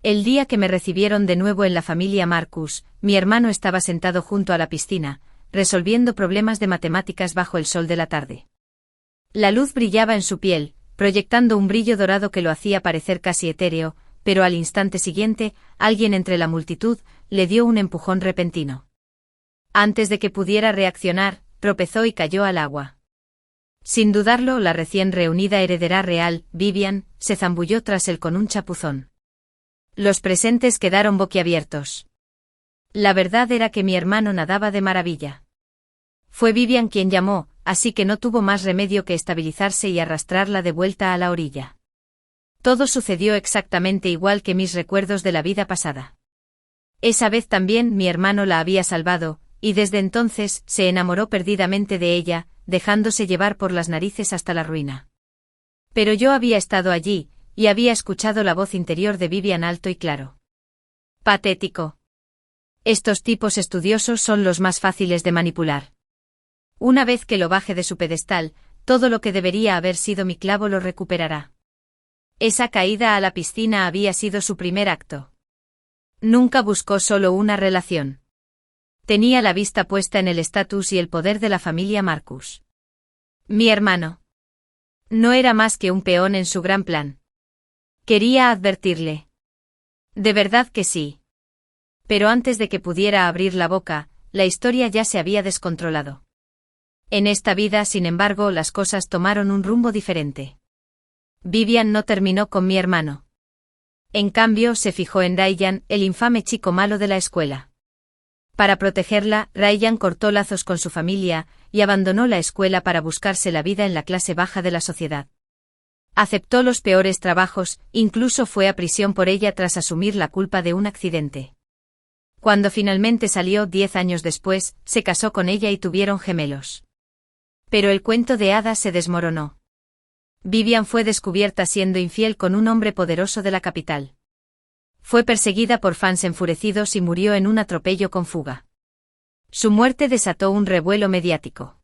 El día que me recibieron de nuevo en la familia Marcus, mi hermano estaba sentado junto a la piscina, resolviendo problemas de matemáticas bajo el sol de la tarde. La luz brillaba en su piel, proyectando un brillo dorado que lo hacía parecer casi etéreo, pero al instante siguiente, alguien entre la multitud le dio un empujón repentino. Antes de que pudiera reaccionar, tropezó y cayó al agua. Sin dudarlo, la recién reunida heredera real, Vivian, se zambulló tras él con un chapuzón. Los presentes quedaron boquiabiertos. La verdad era que mi hermano nadaba de maravilla. Fue Vivian quien llamó, así que no tuvo más remedio que estabilizarse y arrastrarla de vuelta a la orilla. Todo sucedió exactamente igual que mis recuerdos de la vida pasada. Esa vez también mi hermano la había salvado, y desde entonces se enamoró perdidamente de ella, dejándose llevar por las narices hasta la ruina. Pero yo había estado allí, y había escuchado la voz interior de Vivian alto y claro. Patético. Estos tipos estudiosos son los más fáciles de manipular. Una vez que lo baje de su pedestal, todo lo que debería haber sido mi clavo lo recuperará. Esa caída a la piscina había sido su primer acto. Nunca buscó solo una relación. Tenía la vista puesta en el estatus y el poder de la familia Marcus. Mi hermano. No era más que un peón en su gran plan. Quería advertirle. De verdad que sí. Pero antes de que pudiera abrir la boca, la historia ya se había descontrolado. En esta vida, sin embargo, las cosas tomaron un rumbo diferente. Vivian no terminó con mi hermano. En cambio, se fijó en Ryan, el infame chico malo de la escuela. Para protegerla, Ryan cortó lazos con su familia y abandonó la escuela para buscarse la vida en la clase baja de la sociedad. Aceptó los peores trabajos, incluso fue a prisión por ella tras asumir la culpa de un accidente. Cuando finalmente salió 10 años después, se casó con ella y tuvieron gemelos. Pero el cuento de hadas se desmoronó. Vivian fue descubierta siendo infiel con un hombre poderoso de la capital. Fue perseguida por fans enfurecidos y murió en un atropello con fuga. Su muerte desató un revuelo mediático.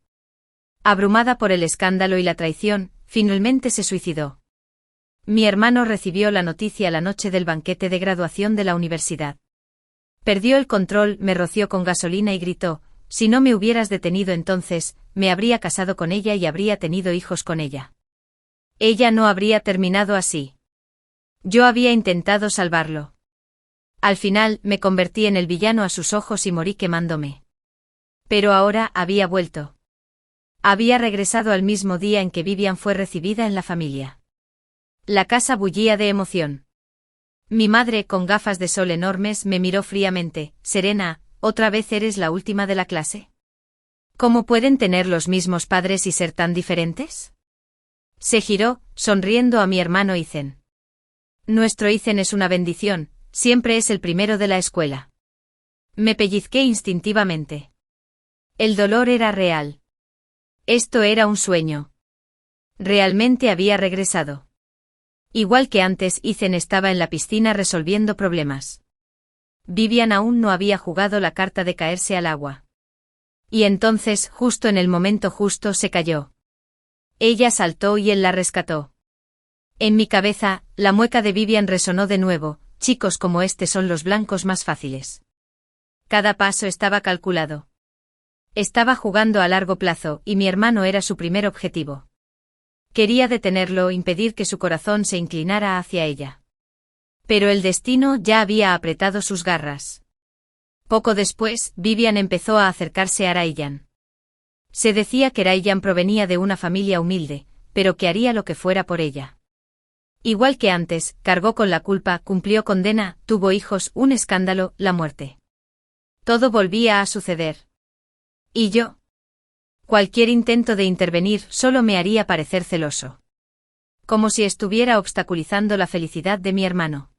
Abrumada por el escándalo y la traición, finalmente se suicidó. Mi hermano recibió la noticia la noche del banquete de graduación de la universidad. Perdió el control, me roció con gasolina y gritó: si no me hubieras detenido entonces, me habría casado con ella y habría tenido hijos con ella. Ella no habría terminado así. Yo había intentado salvarlo. Al final, me convertí en el villano a sus ojos y morí quemándome. Pero ahora había vuelto. Había regresado al mismo día en que Vivian fue recibida en la familia. La casa bullía de emoción. Mi madre, con gafas de sol enormes, me miró fríamente: Serena, ¿otra vez eres la última de la clase? ¿Cómo pueden tener los mismos padres y ser tan diferentes? Se giró, sonriendo a mi hermano Ethan. Nuestro Ethan es una bendición, siempre es el primero de la escuela. Me pellizqué instintivamente. El dolor era real. Esto era un sueño. Realmente había regresado. Igual que antes, Ethan estaba en la piscina resolviendo problemas. Vivian aún no había jugado la carta de caerse al agua. Y entonces, justo en el momento justo, se cayó. Ella saltó y él la rescató. En mi cabeza, la mueca de Vivian resonó de nuevo: chicos como este son los blancos más fáciles. Cada paso estaba calculado. Estaba jugando a largo plazo, y mi hermano era su primer objetivo. Quería detenerlo, impedir que su corazón se inclinara hacia ella. Pero el destino ya había apretado sus garras. Poco después, Vivian empezó a acercarse a Ryan. Se decía que Ryan provenía de una familia humilde, pero que haría lo que fuera por ella. Igual que antes, cargó con la culpa, cumplió condena, tuvo hijos, un escándalo, la muerte. Todo volvía a suceder. ¿Y yo? Cualquier intento de intervenir solo me haría parecer celoso. Como si estuviera obstaculizando la felicidad de mi hermano.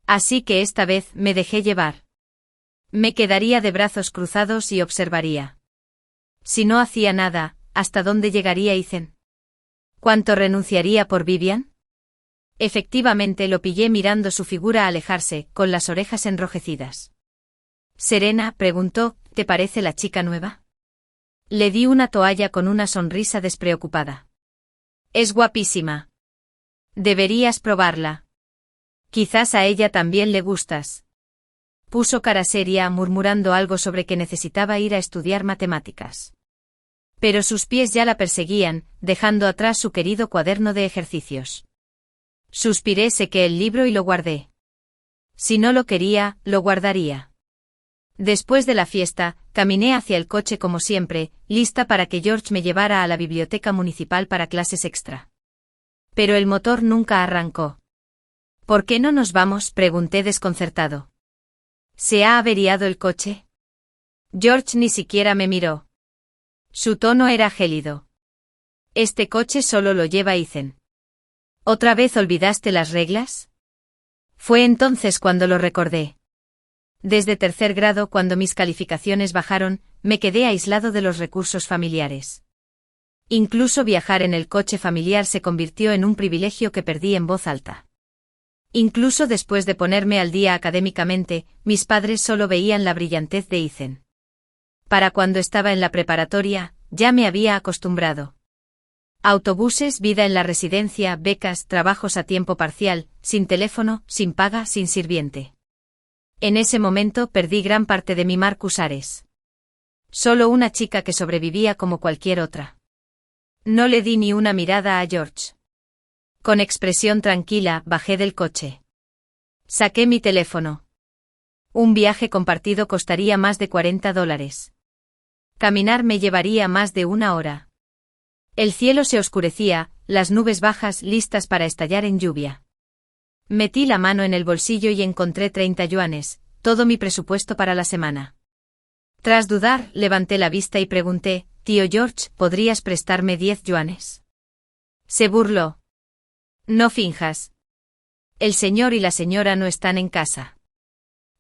Así que esta vez me dejé llevar. Me quedaría de brazos cruzados y observaría. Si no hacía nada, ¿hasta dónde llegaría Ethan? ¿Cuánto renunciaría por Vivian? Efectivamente lo pillé mirando su figura alejarse, con las orejas enrojecidas. Serena, preguntó, ¿te parece la chica nueva? Le di una toalla con una sonrisa despreocupada. Es guapísima. Deberías probarla. Quizás a ella también le gustas. Puso cara seria, murmurando algo sobre que necesitaba ir a estudiar matemáticas. Pero sus pies ya la perseguían, dejando atrás su querido cuaderno de ejercicios. Suspiré, sequé el libro y lo guardé. Si no lo quería, lo guardaría. Después de la fiesta, caminé hacia el coche como siempre, lista para que George me llevara a la biblioteca municipal para clases extra. Pero el motor nunca arrancó. ¿Por qué no nos vamos?, pregunté desconcertado. ¿Se ha averiado el coche? George ni siquiera me miró. Su tono era gélido. Este coche solo lo lleva Ethan. ¿Otra vez olvidaste las reglas? Fue entonces cuando lo recordé. Desde tercer grado, cuando mis calificaciones bajaron, me quedé aislado de los recursos familiares. Incluso viajar en el coche familiar se convirtió en un privilegio que perdí en voz alta. Incluso después de ponerme al día académicamente, mis padres solo veían la brillantez de Ethan. Para cuando estaba en la preparatoria, ya me había acostumbrado. Autobuses, vida en la residencia, becas, trabajos a tiempo parcial, sin teléfono, sin paga, sin sirviente. En ese momento perdí gran parte de mi Marcus Ares. Solo una chica que sobrevivía como cualquier otra. No le di ni una mirada a George. Con expresión tranquila, bajé del coche. Saqué mi teléfono. Un viaje compartido costaría más de $40. Caminar me llevaría más de una hora. El cielo se oscurecía, las nubes bajas listas para estallar en lluvia. Metí la mano en el bolsillo y encontré 30 yuanes, todo mi presupuesto para la semana. Tras dudar, levanté la vista y pregunté, «Tío George, ¿podrías prestarme 10 yuanes?» Se burló. «No finjas. El señor y la señora no están en casa.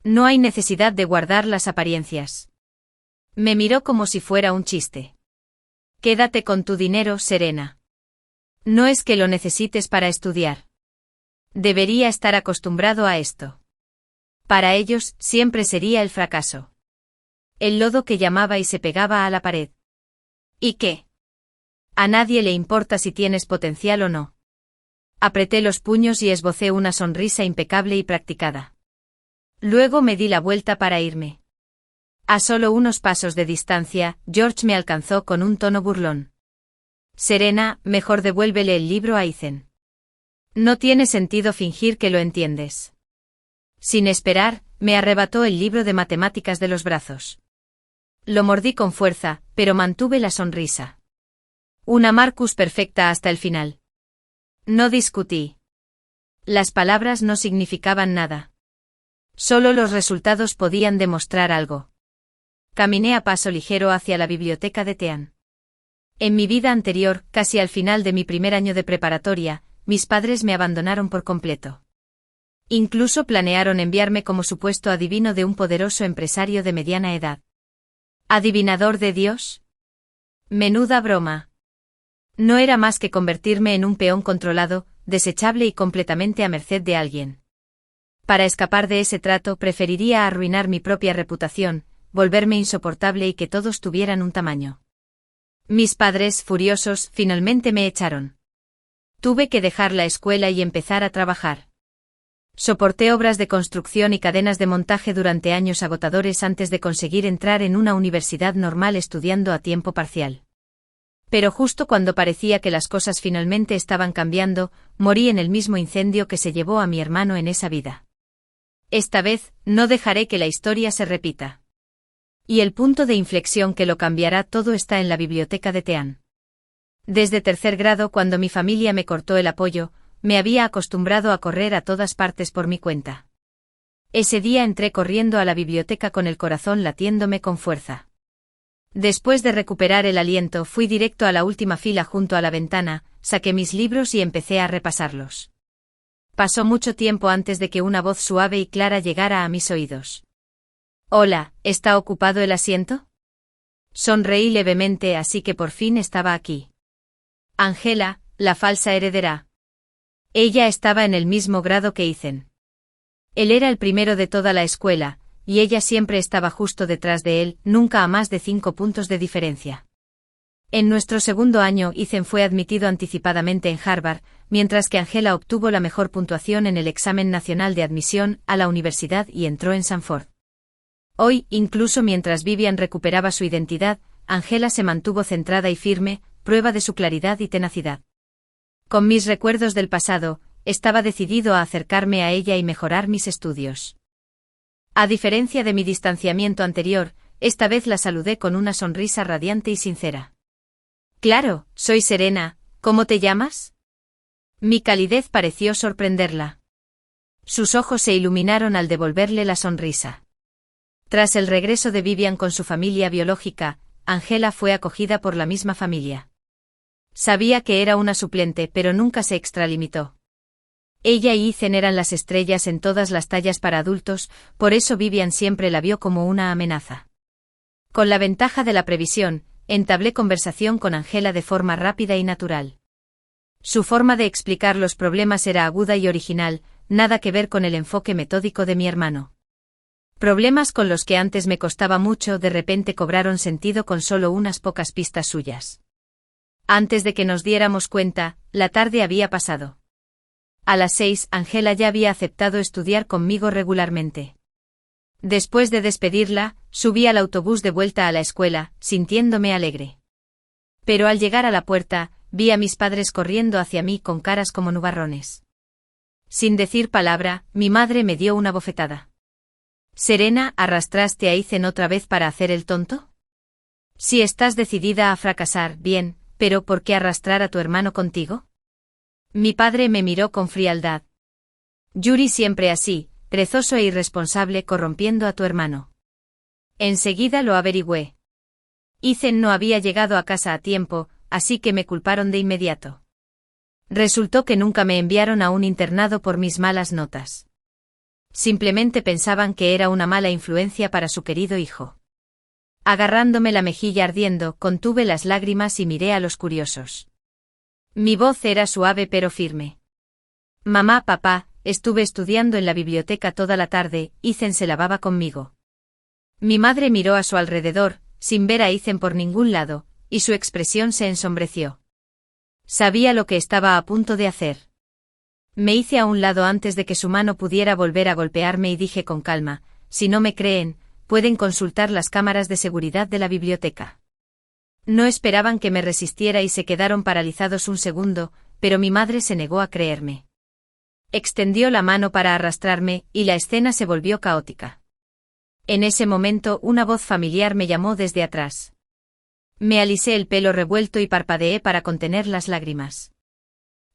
No hay necesidad de guardar las apariencias». Me miró como si fuera un chiste. «Quédate con tu dinero, Serena. No es que lo necesites para estudiar. Debería estar acostumbrado a esto. Para ellos, siempre sería el fracaso. El lodo que llamaba y se pegaba a la pared. ¿Y qué? A nadie le importa si tienes potencial o no». Apreté los puños y esbocé una sonrisa impecable y practicada. Luego me di la vuelta para irme. A solo unos pasos de distancia, George me alcanzó con un tono burlón. «Serena, mejor devuélvele el libro a Ethan. No tiene sentido fingir que lo entiendes». Sin esperar, me arrebató el libro de matemáticas de los brazos. Lo mordí con fuerza, pero mantuve la sonrisa. Una Marcus perfecta hasta el final. No discutí. Las palabras no significaban nada. Solo los resultados podían demostrar algo. Caminé a paso ligero hacia la biblioteca de Tean. En mi vida anterior, casi al final de mi primer año de preparatoria, mis padres me abandonaron por completo. Incluso planearon enviarme como supuesto adivino de un poderoso empresario de mediana edad. ¿Adivinador de Dios? Menuda broma. No era más que convertirme en un peón controlado, desechable y completamente a merced de alguien. Para escapar de ese trato preferiría arruinar mi propia reputación, volverme insoportable y que todos tuvieran un tamaño. Mis padres, furiosos, finalmente me echaron. Tuve que dejar la escuela y empezar a trabajar. Soporté obras de construcción y cadenas de montaje durante años agotadores antes de conseguir entrar en una universidad normal estudiando a tiempo parcial. Pero justo cuando parecía que las cosas finalmente estaban cambiando, morí en el mismo incendio que se llevó a mi hermano en esa vida. Esta vez, no dejaré que la historia se repita. Y el punto de inflexión que lo cambiará todo está en la biblioteca de Tean. Desde tercer grado, cuando mi familia me cortó el apoyo, me había acostumbrado a correr a todas partes por mi cuenta. Ese día entré corriendo a la biblioteca con el corazón latiéndome con fuerza. Después de recuperar el aliento, fui directo a la última fila junto a la ventana, saqué mis libros y empecé a repasarlos. Pasó mucho tiempo antes de que una voz suave y clara llegara a mis oídos. «Hola, ¿está ocupado el asiento?» Sonreí levemente, así que por fin estaba aquí. Angela, la falsa heredera. Ella estaba en el mismo grado que Ethan. Él era el primero de toda la escuela, y ella siempre estaba justo detrás de él, nunca a más de 5 puntos de diferencia. En nuestro segundo año, Ethan fue admitido anticipadamente en Harvard, mientras que Angela obtuvo la mejor puntuación en el examen nacional de admisión a la universidad y entró en Stanford. Hoy, incluso mientras Vivian recuperaba su identidad, Angela se mantuvo centrada y firme, prueba de su claridad y tenacidad. Con mis recuerdos del pasado, estaba decidido a acercarme a ella y mejorar mis estudios. A diferencia de mi distanciamiento anterior, esta vez la saludé con una sonrisa radiante y sincera. Claro, soy Serena, ¿cómo te llamas? Mi calidez pareció sorprenderla. Sus ojos se iluminaron al devolverle la sonrisa. Tras el regreso de Vivian con su familia biológica, Angela fue acogida por la misma familia. Sabía que era una suplente, pero nunca se extralimitó. Ella y Ethan eran las estrellas en todas las tallas para adultos, por eso Vivian siempre la vio como una amenaza. Con la ventaja de la previsión, entablé conversación con Angela de forma rápida y natural. Su forma de explicar los problemas era aguda y original, nada que ver con el enfoque metódico de mi hermano. Problemas con los que antes me costaba mucho de repente cobraron sentido con solo unas pocas pistas suyas. Antes de que nos diéramos cuenta, la tarde había pasado. A las 6, Angela ya había aceptado estudiar conmigo regularmente. Después de despedirla, subí al autobús de vuelta a la escuela, sintiéndome alegre. Pero al llegar a la puerta, vi a mis padres corriendo hacia mí con caras como nubarrones. Sin decir palabra, mi madre me dio una bofetada. «Serena, ¿arrastraste a Ethan otra vez para hacer el tonto? Si estás decidida a fracasar, bien, pero ¿por qué arrastrar a tu hermano contigo?» Mi padre me miró con frialdad. «Yuri siempre así, perezoso e irresponsable corrompiendo a tu hermano». Enseguida lo averigüé. Ethan no había llegado a casa a tiempo, así que me culparon de inmediato. Resultó que nunca me enviaron a un internado por mis malas notas. Simplemente pensaban que era una mala influencia para su querido hijo. Agarrándome la mejilla ardiendo, contuve las lágrimas y miré a los curiosos. Mi voz era suave pero firme. «Mamá, papá, estuve estudiando en la biblioteca toda la tarde, Ethan se lavaba conmigo». Mi madre miró a su alrededor, sin ver a Ethan por ningún lado, y su expresión se ensombreció. Sabía lo que estaba a punto de hacer. Me hice a un lado antes de que su mano pudiera volver a golpearme y dije con calma: «Si no me creen, pueden consultar las cámaras de seguridad de la biblioteca». No esperaban que me resistiera y se quedaron paralizados un segundo, pero mi madre se negó a creerme. Extendió la mano para arrastrarme, y la escena se volvió caótica. En ese momento una voz familiar me llamó desde atrás. Me alisé el pelo revuelto y parpadeé para contener las lágrimas.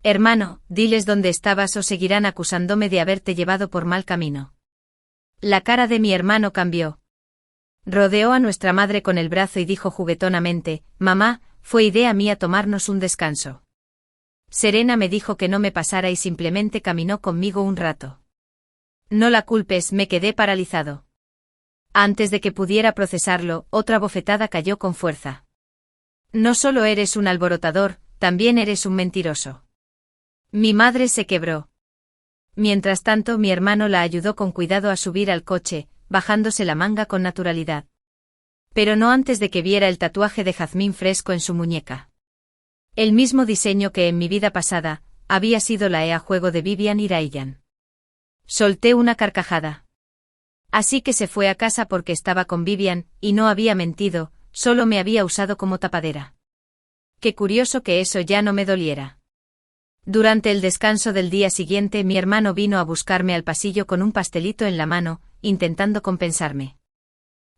«Hermano, diles dónde estabas o seguirán acusándome de haberte llevado por mal camino». La cara de mi hermano cambió. Rodeó a nuestra madre con el brazo y dijo juguetonamente: «Mamá, fue idea mía tomarnos un descanso». Serena me dijo que no me pasara y simplemente caminó conmigo un rato. «No la culpes», me quedé paralizado. Antes de que pudiera procesarlo, otra bofetada cayó con fuerza. «No solo eres un alborotador, también eres un mentiroso». Mi madre se quebró. Mientras tanto, mi hermano la ayudó con cuidado a subir al coche, bajándose la manga con naturalidad. Pero no antes de que viera el tatuaje de jazmín fresco en su muñeca. El mismo diseño que en mi vida pasada, había sido la EA juego de Vivian y Ryan. Solté una carcajada. Así que se fue a casa porque estaba con Vivian, y no había mentido, solo me había usado como tapadera. Qué curioso que eso ya no me doliera. Durante el descanso del día siguiente, mi hermano vino a buscarme al pasillo con un pastelito en la mano, intentando compensarme.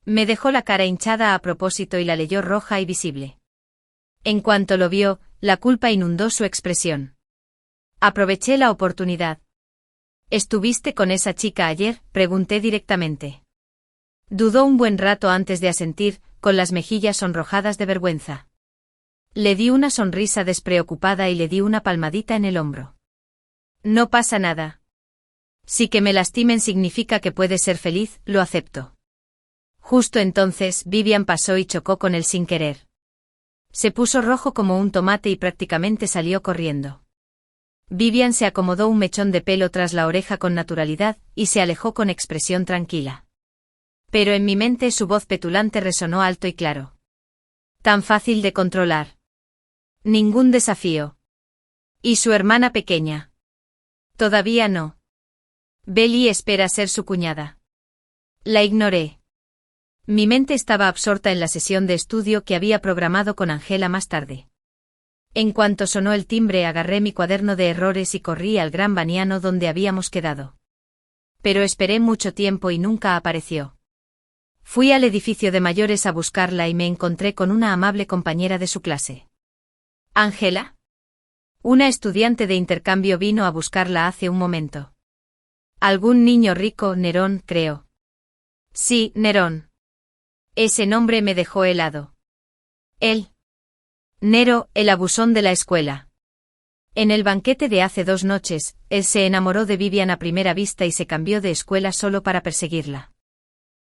Me dejó la cara hinchada a propósito y la leyó roja y visible. En cuanto lo vio, la culpa inundó su expresión. Aproveché la oportunidad. «¿Estuviste con esa chica ayer?», pregunté directamente. Dudó un buen rato antes de asentir, con las mejillas sonrojadas de vergüenza. Le di una sonrisa despreocupada y le di una palmadita en el hombro. «No pasa nada. Si que me lastimen significa que puedes ser feliz, lo acepto». Justo entonces, Vivian pasó y chocó con él sin querer. Se puso rojo como un tomate y prácticamente salió corriendo. Vivian se acomodó un mechón de pelo tras la oreja con naturalidad, y se alejó con expresión tranquila. Pero en mi mente su voz petulante resonó alto y claro. Tan fácil de controlar. Ningún desafío. ¿Y su hermana pequeña? Todavía no. Belly espera ser su cuñada. La ignoré. Mi mente estaba absorta en la sesión de estudio que había programado con Angela más tarde. En cuanto sonó el timbre, agarré mi cuaderno de errores y corrí al Gran Baniano donde habíamos quedado. Pero esperé mucho tiempo y nunca apareció. Fui al edificio de mayores a buscarla y me encontré con una amable compañera de su clase. ¿Angela? Una estudiante de intercambio vino a buscarla hace un momento. Algún niño rico, Nerón, creo. Sí, Nerón. Ese nombre me dejó helado. Él. Nero, el abusón de la escuela. En el banquete de hace 2 noches, él se enamoró de Vivian a primera vista y se cambió de escuela solo para perseguirla.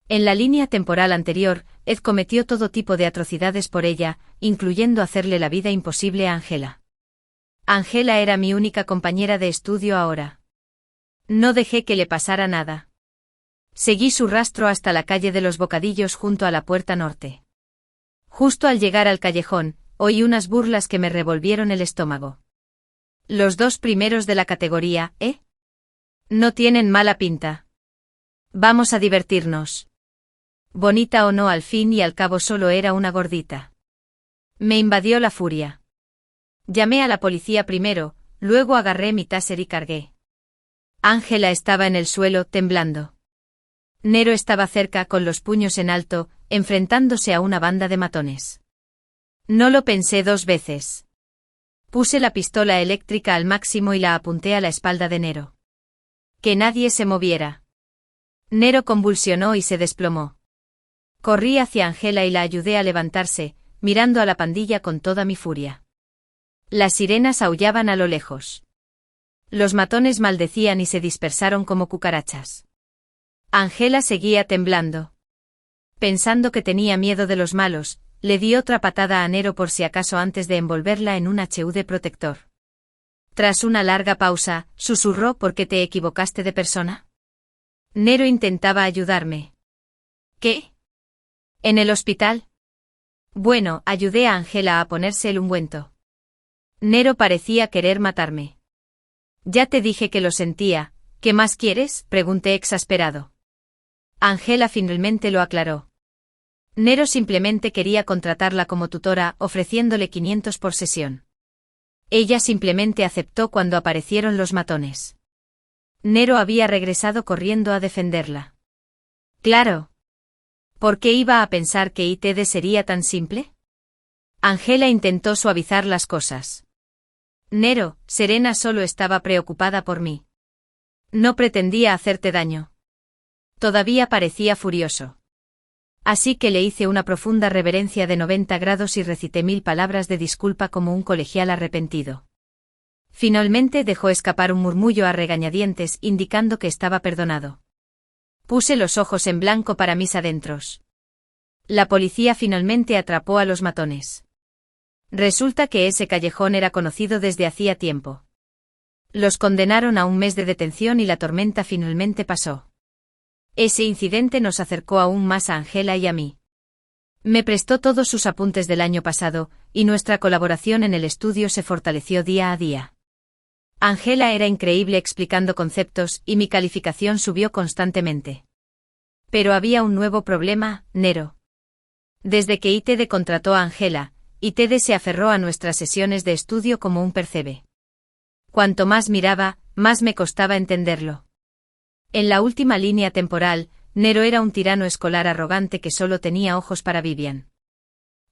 En la línea temporal anterior, Ed cometió todo tipo de atrocidades por ella, incluyendo hacerle la vida imposible a Angela. Angela era mi única compañera de estudio ahora. No dejé que le pasara nada. Seguí su rastro hasta la calle de los Bocadillos junto a la puerta norte. Justo al llegar al callejón, oí unas burlas que me revolvieron el estómago. Los 2 primeros de la categoría, ¿eh? No tienen mala pinta. Vamos a divertirnos. Bonita o no, al fin y al cabo solo era una gordita. Me invadió la furia. Llamé a la policía primero, luego agarré mi taser y cargué. Angela estaba en el suelo, temblando. Nero estaba cerca con los puños en alto, enfrentándose a una banda de matones. No lo pensé 2 veces. Puse la pistola eléctrica al máximo y la apunté a la espalda de Nero. Que nadie se moviera. Nero convulsionó y se desplomó. Corrí hacia Angela y la ayudé a levantarse, mirando a la pandilla con toda mi furia. Las sirenas aullaban a lo lejos. Los matones maldecían y se dispersaron como cucarachas. Angela seguía temblando. Pensando que tenía miedo de los malos, le di otra patada a Nero por si acaso antes de envolverla en un HUD protector. Tras una larga pausa, susurró: ¿por qué te equivocaste de persona? Nero intentaba ayudarme. ¿Qué? ¿En el hospital? Bueno, ayudé a Angela a ponerse el ungüento. Nero parecía querer matarme. Ya te dije que lo sentía, ¿qué más quieres?, pregunté exasperado. Angela finalmente lo aclaró. Nero simplemente quería contratarla como tutora, ofreciéndole 500 por sesión. Ella simplemente aceptó cuando aparecieron los matones. Nero había regresado corriendo a defenderla. Claro. ¿Por qué iba a pensar que ITD sería tan simple? Angela intentó suavizar las cosas. Nero, Serena solo estaba preocupada por mí. No pretendía hacerte daño. Todavía parecía furioso. Así que le hice una profunda reverencia de 90 grados y recité 1000 palabras de disculpa como un colegial arrepentido. Finalmente dejó escapar un murmullo a regañadientes indicando que estaba perdonado. Puse los ojos en blanco para mis adentros. La policía finalmente atrapó a los matones. Resulta que ese callejón era conocido desde hacía tiempo. Los condenaron a 1 mes de detención y la tormenta finalmente pasó. Ese incidente nos acercó aún más a Angela y a mí. Me prestó todos sus apuntes del año pasado, y nuestra colaboración en el estudio se fortaleció día a día. Angela era increíble explicando conceptos y mi calificación subió constantemente. Pero había un nuevo problema, Nero. Desde que ITD contrató a Angela, ITD se aferró a nuestras sesiones de estudio como un percebe. Cuanto más miraba, más me costaba entenderlo. En la última línea temporal, Nero era un tirano escolar arrogante que solo tenía ojos para Vivian.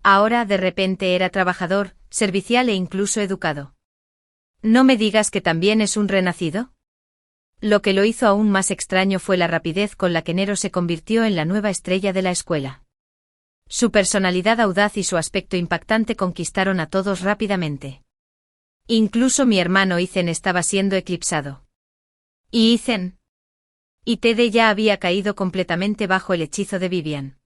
Ahora de repente era trabajador, servicial e incluso educado. ¿No me digas que también es un renacido? Lo que lo hizo aún más extraño fue la rapidez con la que Nero se convirtió en la nueva estrella de la escuela. Su personalidad audaz y su aspecto impactante conquistaron a todos rápidamente. Incluso mi hermano Ethan estaba siendo eclipsado. ¿Y Ethan? ITD ya había caído completamente bajo el hechizo de Vivian.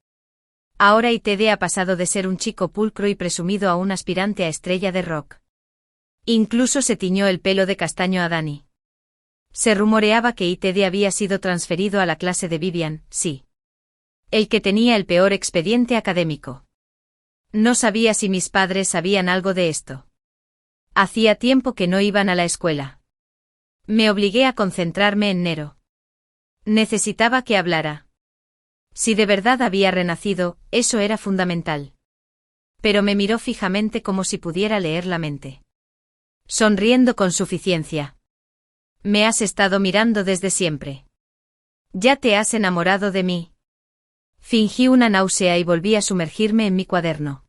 Ahora ITD ha pasado de ser un chico pulcro y presumido a un aspirante a estrella de rock. Incluso se tiñó el pelo de castaño a Dani. Se rumoreaba que ITD había sido transferido a la clase de Vivian, sí. El que tenía el peor expediente académico. No sabía si mis padres sabían algo de esto. Hacía tiempo que no iban a la escuela. Me obligué a concentrarme en Nero. Necesitaba que hablara. Si de verdad había renacido, eso era fundamental. Pero me miró fijamente como si pudiera leer la mente. Sonriendo con suficiencia. Me has estado mirando desde siempre. ¿Ya te has enamorado de mí? Fingí una náusea y volví a sumergirme en mi cuaderno.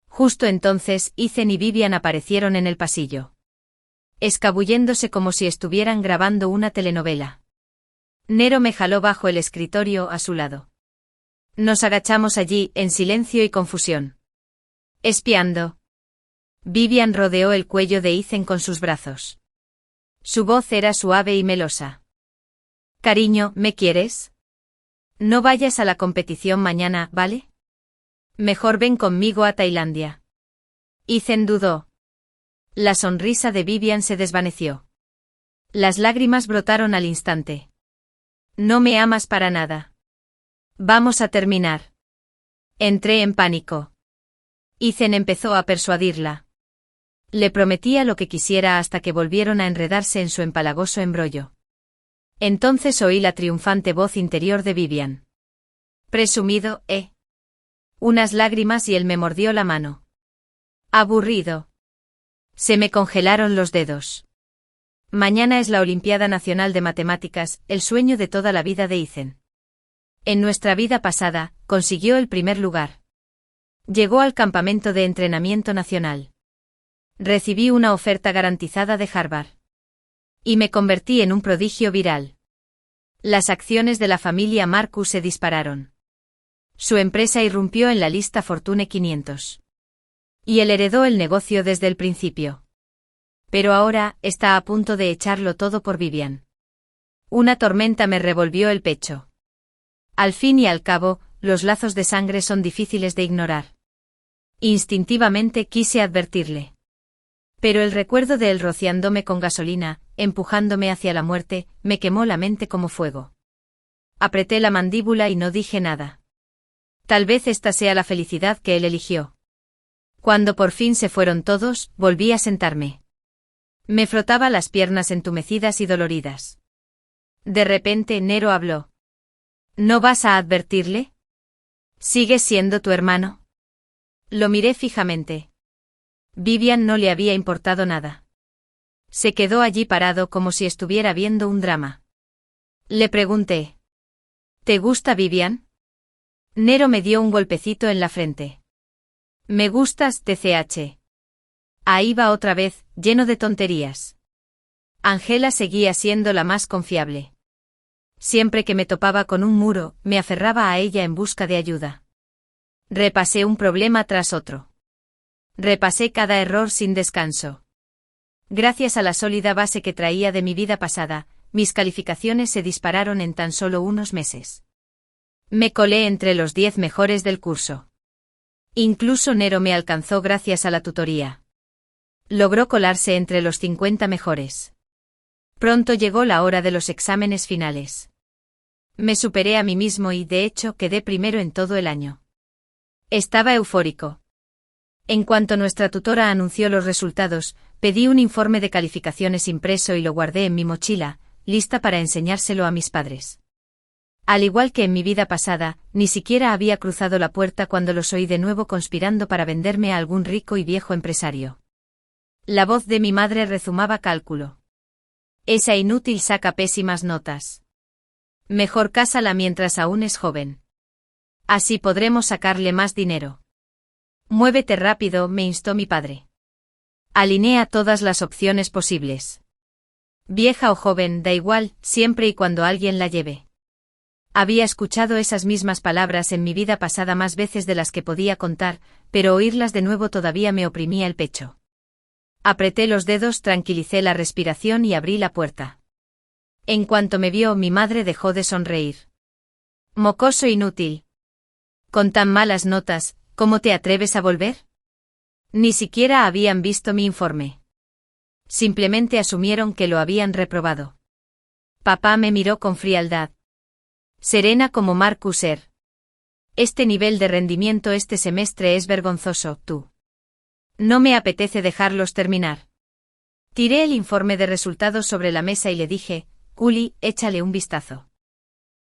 Justo entonces, Ethan y Vivian aparecieron en el pasillo. Escabulléndose como si estuvieran grabando una telenovela. Nero me jaló bajo el escritorio a su lado. Nos agachamos allí, en silencio y confusión. Espiando. Vivian rodeó el cuello de Ethan con sus brazos. Su voz era suave y melosa. Cariño, ¿me quieres? No vayas a la competición mañana, ¿vale? Mejor ven conmigo a Tailandia. Ethan dudó. La sonrisa de Vivian se desvaneció. Las lágrimas brotaron al instante. No me amas para nada. Vamos a terminar. Entré en pánico. Ethan empezó a persuadirla. Le prometía lo que quisiera hasta que volvieron a enredarse en su empalagoso embrollo. Entonces oí la triunfante voz interior de Vivian. Presumido, ¿eh? Unas lágrimas y él me mordió la mano. Aburrido. Se me congelaron los dedos. Mañana es la Olimpiada Nacional de Matemáticas, el sueño de toda la vida de Ethan. En nuestra vida pasada, consiguió el primer lugar. Llegó al campamento de entrenamiento nacional. Recibí una oferta garantizada de Harvard. Y me convertí en un prodigio viral. Las acciones de la familia Marcus se dispararon. Su empresa irrumpió en la lista Fortune 500. Y él heredó el negocio desde el principio. Pero ahora, está a punto de echarlo todo por Vivian. Una tormenta me revolvió el pecho. Al fin y al cabo, los lazos de sangre son difíciles de ignorar. Instintivamente quise advertirle. Pero el recuerdo de él rociándome con gasolina, empujándome hacia la muerte, me quemó la mente como fuego. Apreté la mandíbula y no dije nada. Tal vez esta sea la felicidad que él eligió. Cuando por fin se fueron todos, volví a sentarme. Me frotaba las piernas entumecidas y doloridas. De repente Nero habló. ¿No vas a advertirle? ¿Sigue siendo tu hermano? Lo miré fijamente. Vivian no le había importado nada. Se quedó allí parado como si estuviera viendo un drama. Le pregunté. ¿Te gusta Vivian? Nero me dio un golpecito en la frente. Me gustas, TCH. Ahí va otra vez, lleno de tonterías. Angela seguía siendo la más confiable. Siempre que me topaba con un muro, me aferraba a ella en busca de ayuda. Repasé un problema tras otro. Repasé cada error sin descanso. Gracias a la sólida base que traía de mi vida pasada, mis calificaciones se dispararon en tan solo unos meses. Me colé entre los 10 mejores del curso. Incluso Nero me alcanzó gracias a la tutoría. Logró colarse entre los 50 mejores. Pronto llegó la hora de los exámenes finales. Me superé a mí mismo y, de hecho, quedé primero en todo el año. Estaba eufórico. En cuanto nuestra tutora anunció los resultados, pedí un informe de calificaciones impreso y lo guardé en mi mochila, lista para enseñárselo a mis padres. Al igual que en mi vida pasada, ni siquiera había cruzado la puerta cuando los oí de nuevo conspirando para venderme a algún rico y viejo empresario. La voz de mi madre rezumaba cálculo. Esa inútil saca pésimas notas. Mejor cásala mientras aún es joven. Así podremos sacarle más dinero. Muévete rápido, me instó mi padre. Alinea todas las opciones posibles. Vieja o joven, da igual, siempre y cuando alguien la lleve. Había escuchado esas mismas palabras en mi vida pasada más veces de las que podía contar, pero oírlas de nuevo todavía me oprimía el pecho. Apreté los dedos, tranquilicé la respiración y abrí la puerta. En cuanto me vio, mi madre dejó de sonreír. Mocoso inútil. Con tan malas notas, ¿cómo te atreves a volver? Ni siquiera habían visto mi informe. Simplemente asumieron que lo habían reprobado. Papá me miró con frialdad. Serena como Marcus. Este nivel de rendimiento este semestre es vergonzoso, tú. No me apetece dejarlos terminar. Tiré el informe de resultados sobre la mesa y le dije, Uli, échale un vistazo.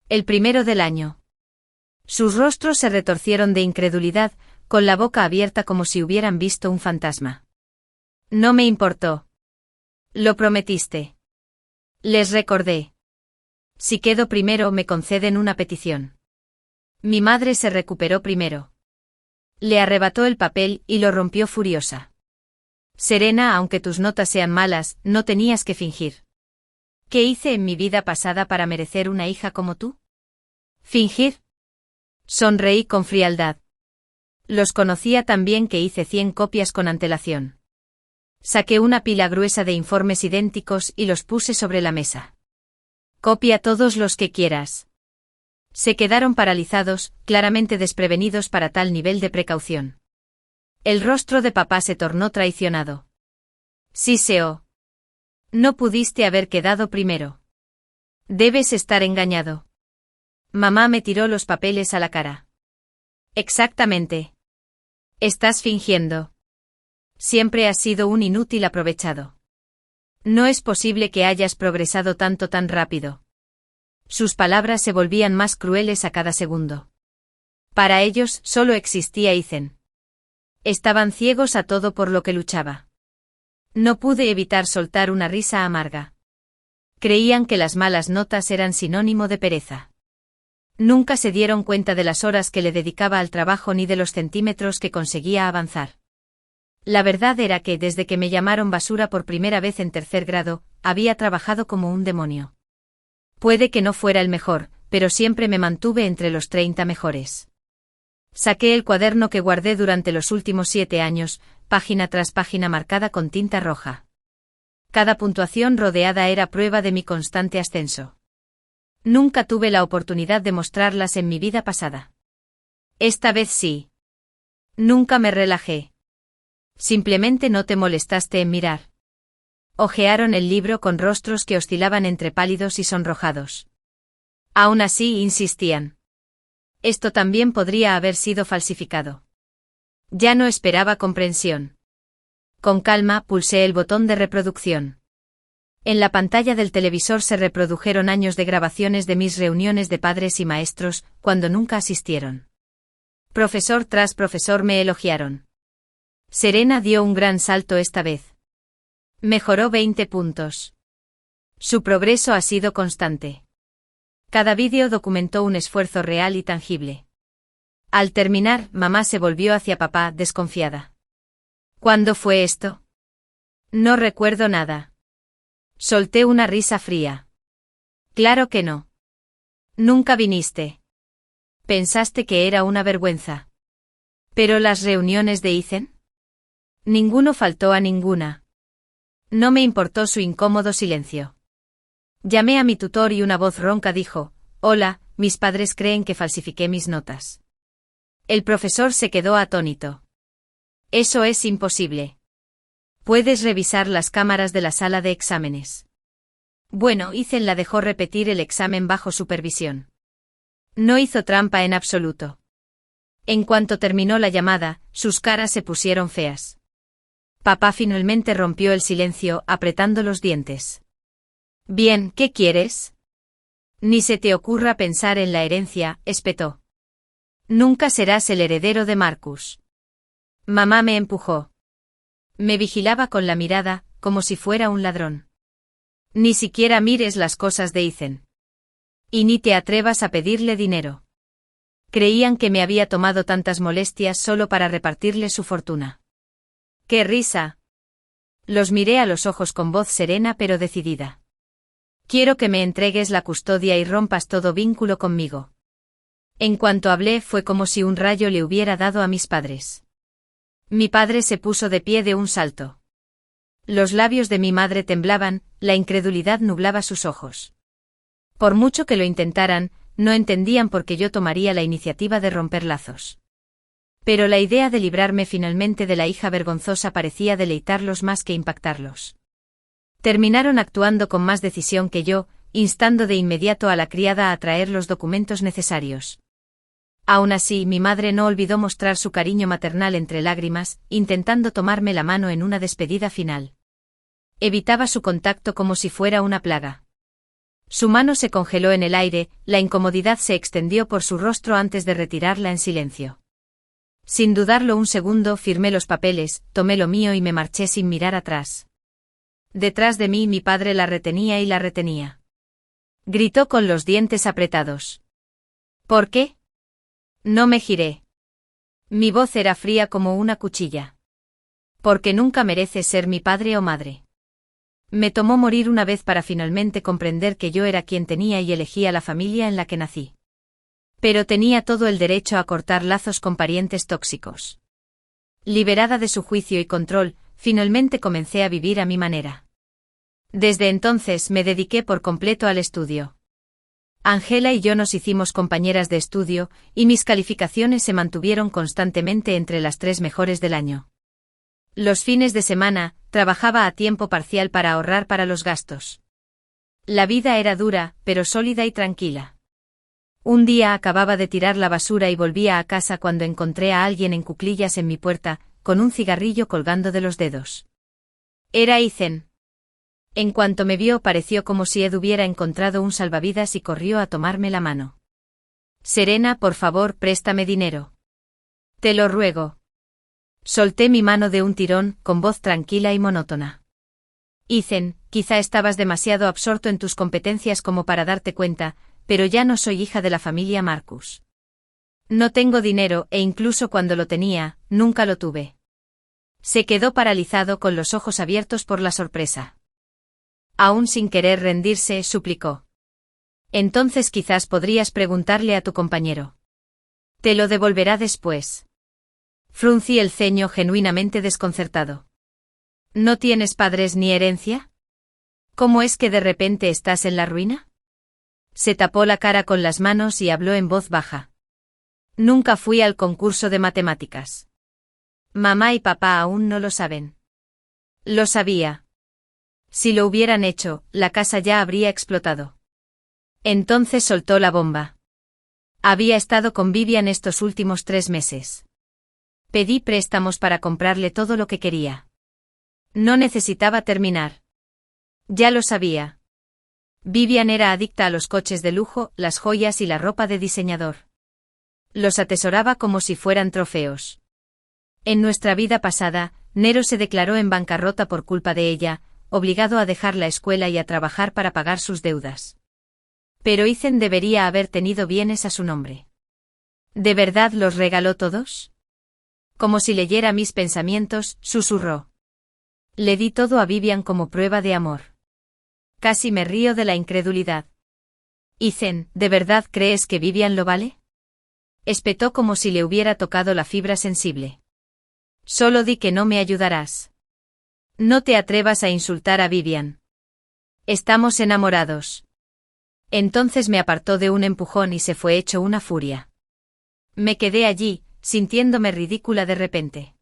El primero del año. Sus rostros se retorcieron de incredulidad, con la boca abierta como si hubieran visto un fantasma. No me importó. Lo prometiste. Les recordé. Si quedo primero me conceden una petición. Mi madre se recuperó primero. Le arrebató el papel y lo rompió furiosa. Serena, aunque tus notas sean malas, no tenías que fingir. ¿Qué hice en mi vida pasada para merecer una hija como tú? ¿Fingir? Sonreí con frialdad. Los conocía tan bien que hice 100 copias con antelación. Saqué una pila gruesa de informes idénticos y los puse sobre la mesa. Copia todos los que quieras. Se quedaron paralizados, claramente desprevenidos para tal nivel de precaución. El rostro de papá se tornó traicionado. Siseó. No pudiste haber quedado primero. Debes estar engañado. Mamá me tiró los papeles a la cara. Exactamente. Estás fingiendo. Siempre has sido un inútil aprovechado. No es posible que hayas progresado tanto tan rápido. Sus palabras se volvían más crueles a cada segundo. Para ellos solo existía Ethan. Estaban ciegos a todo por lo que luchaba. No pude evitar soltar una risa amarga. Creían que las malas notas eran sinónimo de pereza. Nunca se dieron cuenta de las horas que le dedicaba al trabajo ni de los centímetros que conseguía avanzar. La verdad era que desde que me llamaron basura por primera vez en 3er grado, había trabajado como un demonio. Puede que no fuera el mejor, pero siempre me mantuve entre los 30 mejores. Saqué el cuaderno que guardé durante los últimos 7 años, página tras página marcada con tinta roja. Cada puntuación rodeada era prueba de mi constante ascenso. Nunca tuve la oportunidad de mostrarlas en mi vida pasada. Esta vez sí. Nunca me relajé. Simplemente no te molestaste en mirar. Hojearon el libro con rostros que oscilaban entre pálidos y sonrojados. Aún así insistían. Esto también podría haber sido falsificado. Ya no esperaba comprensión. Con calma pulsé el botón de reproducción. En la pantalla del televisor se reprodujeron años de grabaciones de mis reuniones de padres y maestros, cuando nunca asistieron. Profesor tras profesor me elogiaron. Serena dio un gran salto esta vez. Mejoró 20 puntos. Su progreso ha sido constante. Cada vídeo documentó un esfuerzo real y tangible. Al terminar, mamá se volvió hacia papá, desconfiada. ¿Cuándo fue esto? No recuerdo nada. Solté una risa fría. Claro que no. Nunca viniste. Pensaste que era una vergüenza. ¿Pero las reuniones de Ethan? Ninguno faltó a ninguna. No me importó su incómodo silencio. Llamé a mi tutor y una voz ronca dijo, «Hola, mis padres creen que falsifiqué mis notas». El profesor se quedó atónito. «Eso es imposible. Puedes revisar las cámaras de la sala de exámenes». Bueno, Ethan la dejó repetir el examen bajo supervisión. No hizo trampa en absoluto. En cuanto terminó la llamada, sus caras se pusieron feas. Papá finalmente rompió el silencio, apretando los dientes. Bien, ¿qué quieres? Ni se te ocurra pensar en la herencia, espetó. Nunca serás el heredero de Marcus. Mamá me empujó. Me vigilaba con la mirada, como si fuera un ladrón. Ni siquiera mires las cosas de Ethan. Y ni te atrevas a pedirle dinero. Creían que me había tomado tantas molestias solo para repartirle su fortuna. ¡Qué risa! Los miré a los ojos con voz serena pero decidida. Quiero que me entregues la custodia y rompas todo vínculo conmigo. En cuanto hablé fue como si un rayo le hubiera dado a mis padres. Mi padre se puso de pie de un salto. Los labios de mi madre temblaban, la incredulidad nublaba sus ojos. Por mucho que lo intentaran, no entendían por qué yo tomaría la iniciativa de romper lazos. Pero la idea de librarme finalmente de la hija vergonzosa parecía deleitarlos más que impactarlos. Terminaron actuando con más decisión que yo, instando de inmediato a la criada a traer los documentos necesarios. Aún así, mi madre no olvidó mostrar su cariño maternal entre lágrimas, intentando tomarme la mano en una despedida final. Evitaba su contacto como si fuera una plaga. Su mano se congeló en el aire, la incomodidad se extendió por su rostro antes de retirarla en silencio. Sin dudarlo un segundo, firmé los papeles, tomé lo mío y me marché sin mirar atrás. Detrás de mí mi padre la retenía y la retenía. Gritó con los dientes apretados. ¿Por qué? No me giré. Mi voz era fría como una cuchilla. Porque nunca mereces ser mi padre o madre. Me tomó morir una vez para finalmente comprender que yo era quien tenía y elegía la familia en la que nací. Pero tenía todo el derecho a cortar lazos con parientes tóxicos. Liberada de su juicio y control, finalmente comencé a vivir a mi manera. Desde entonces me dediqué por completo al estudio. Ángela y yo nos hicimos compañeras de estudio, y mis calificaciones se mantuvieron constantemente entre las 3 mejores del año. Los fines de semana, trabajaba a tiempo parcial para ahorrar para los gastos. La vida era dura, pero sólida y tranquila. Un día acababa de tirar la basura y volvía a casa cuando encontré a alguien en cuclillas en mi puerta, con un cigarrillo colgando de los dedos. Era Ethan. En cuanto me vio, pareció como si Ed hubiera encontrado un salvavidas y corrió a tomarme la mano. Serena, por favor, préstame dinero. Te lo ruego. Solté mi mano de un tirón, con voz tranquila y monótona. Ethan, quizá estabas demasiado absorto en tus competencias como para darte cuenta, pero ya no soy hija de la familia Marcus. No tengo dinero, e incluso cuando lo tenía, nunca lo tuve. Se quedó paralizado con los ojos abiertos por la sorpresa. Aún sin querer rendirse, suplicó. Entonces quizás podrías preguntarle a tu compañero. Te lo devolverá después. Fruncí el ceño genuinamente desconcertado. ¿No tienes padres ni herencia? ¿Cómo es que de repente estás en la ruina? Se tapó la cara con las manos y habló en voz baja. Nunca fui al concurso de matemáticas. Mamá y papá aún no lo saben. Lo sabía. Si lo hubieran hecho, la casa ya habría explotado. Entonces soltó la bomba. Había estado con Vivian estos últimos 3 meses. Pedí préstamos para comprarle todo lo que quería. No necesitaba terminar. Ya lo sabía. Vivian era adicta a los coches de lujo, las joyas y la ropa de diseñador. Los atesoraba como si fueran trofeos. En nuestra vida pasada, Nero se declaró en bancarrota por culpa de ella, obligado a dejar la escuela y a trabajar para pagar sus deudas. Pero Ethan debería haber tenido bienes a su nombre. ¿De verdad los regaló todos? Como si leyera mis pensamientos, susurró. Le di todo a Vivian como prueba de amor. Casi me río de la incredulidad. Ethan, ¿de verdad crees que Vivian lo vale? Espetó como si le hubiera tocado la fibra sensible. Solo di que no me ayudarás. No te atrevas a insultar a Vivian. Estamos enamorados. Entonces me apartó de un empujón y se fue hecho una furia. Me quedé allí, sintiéndome ridícula de repente.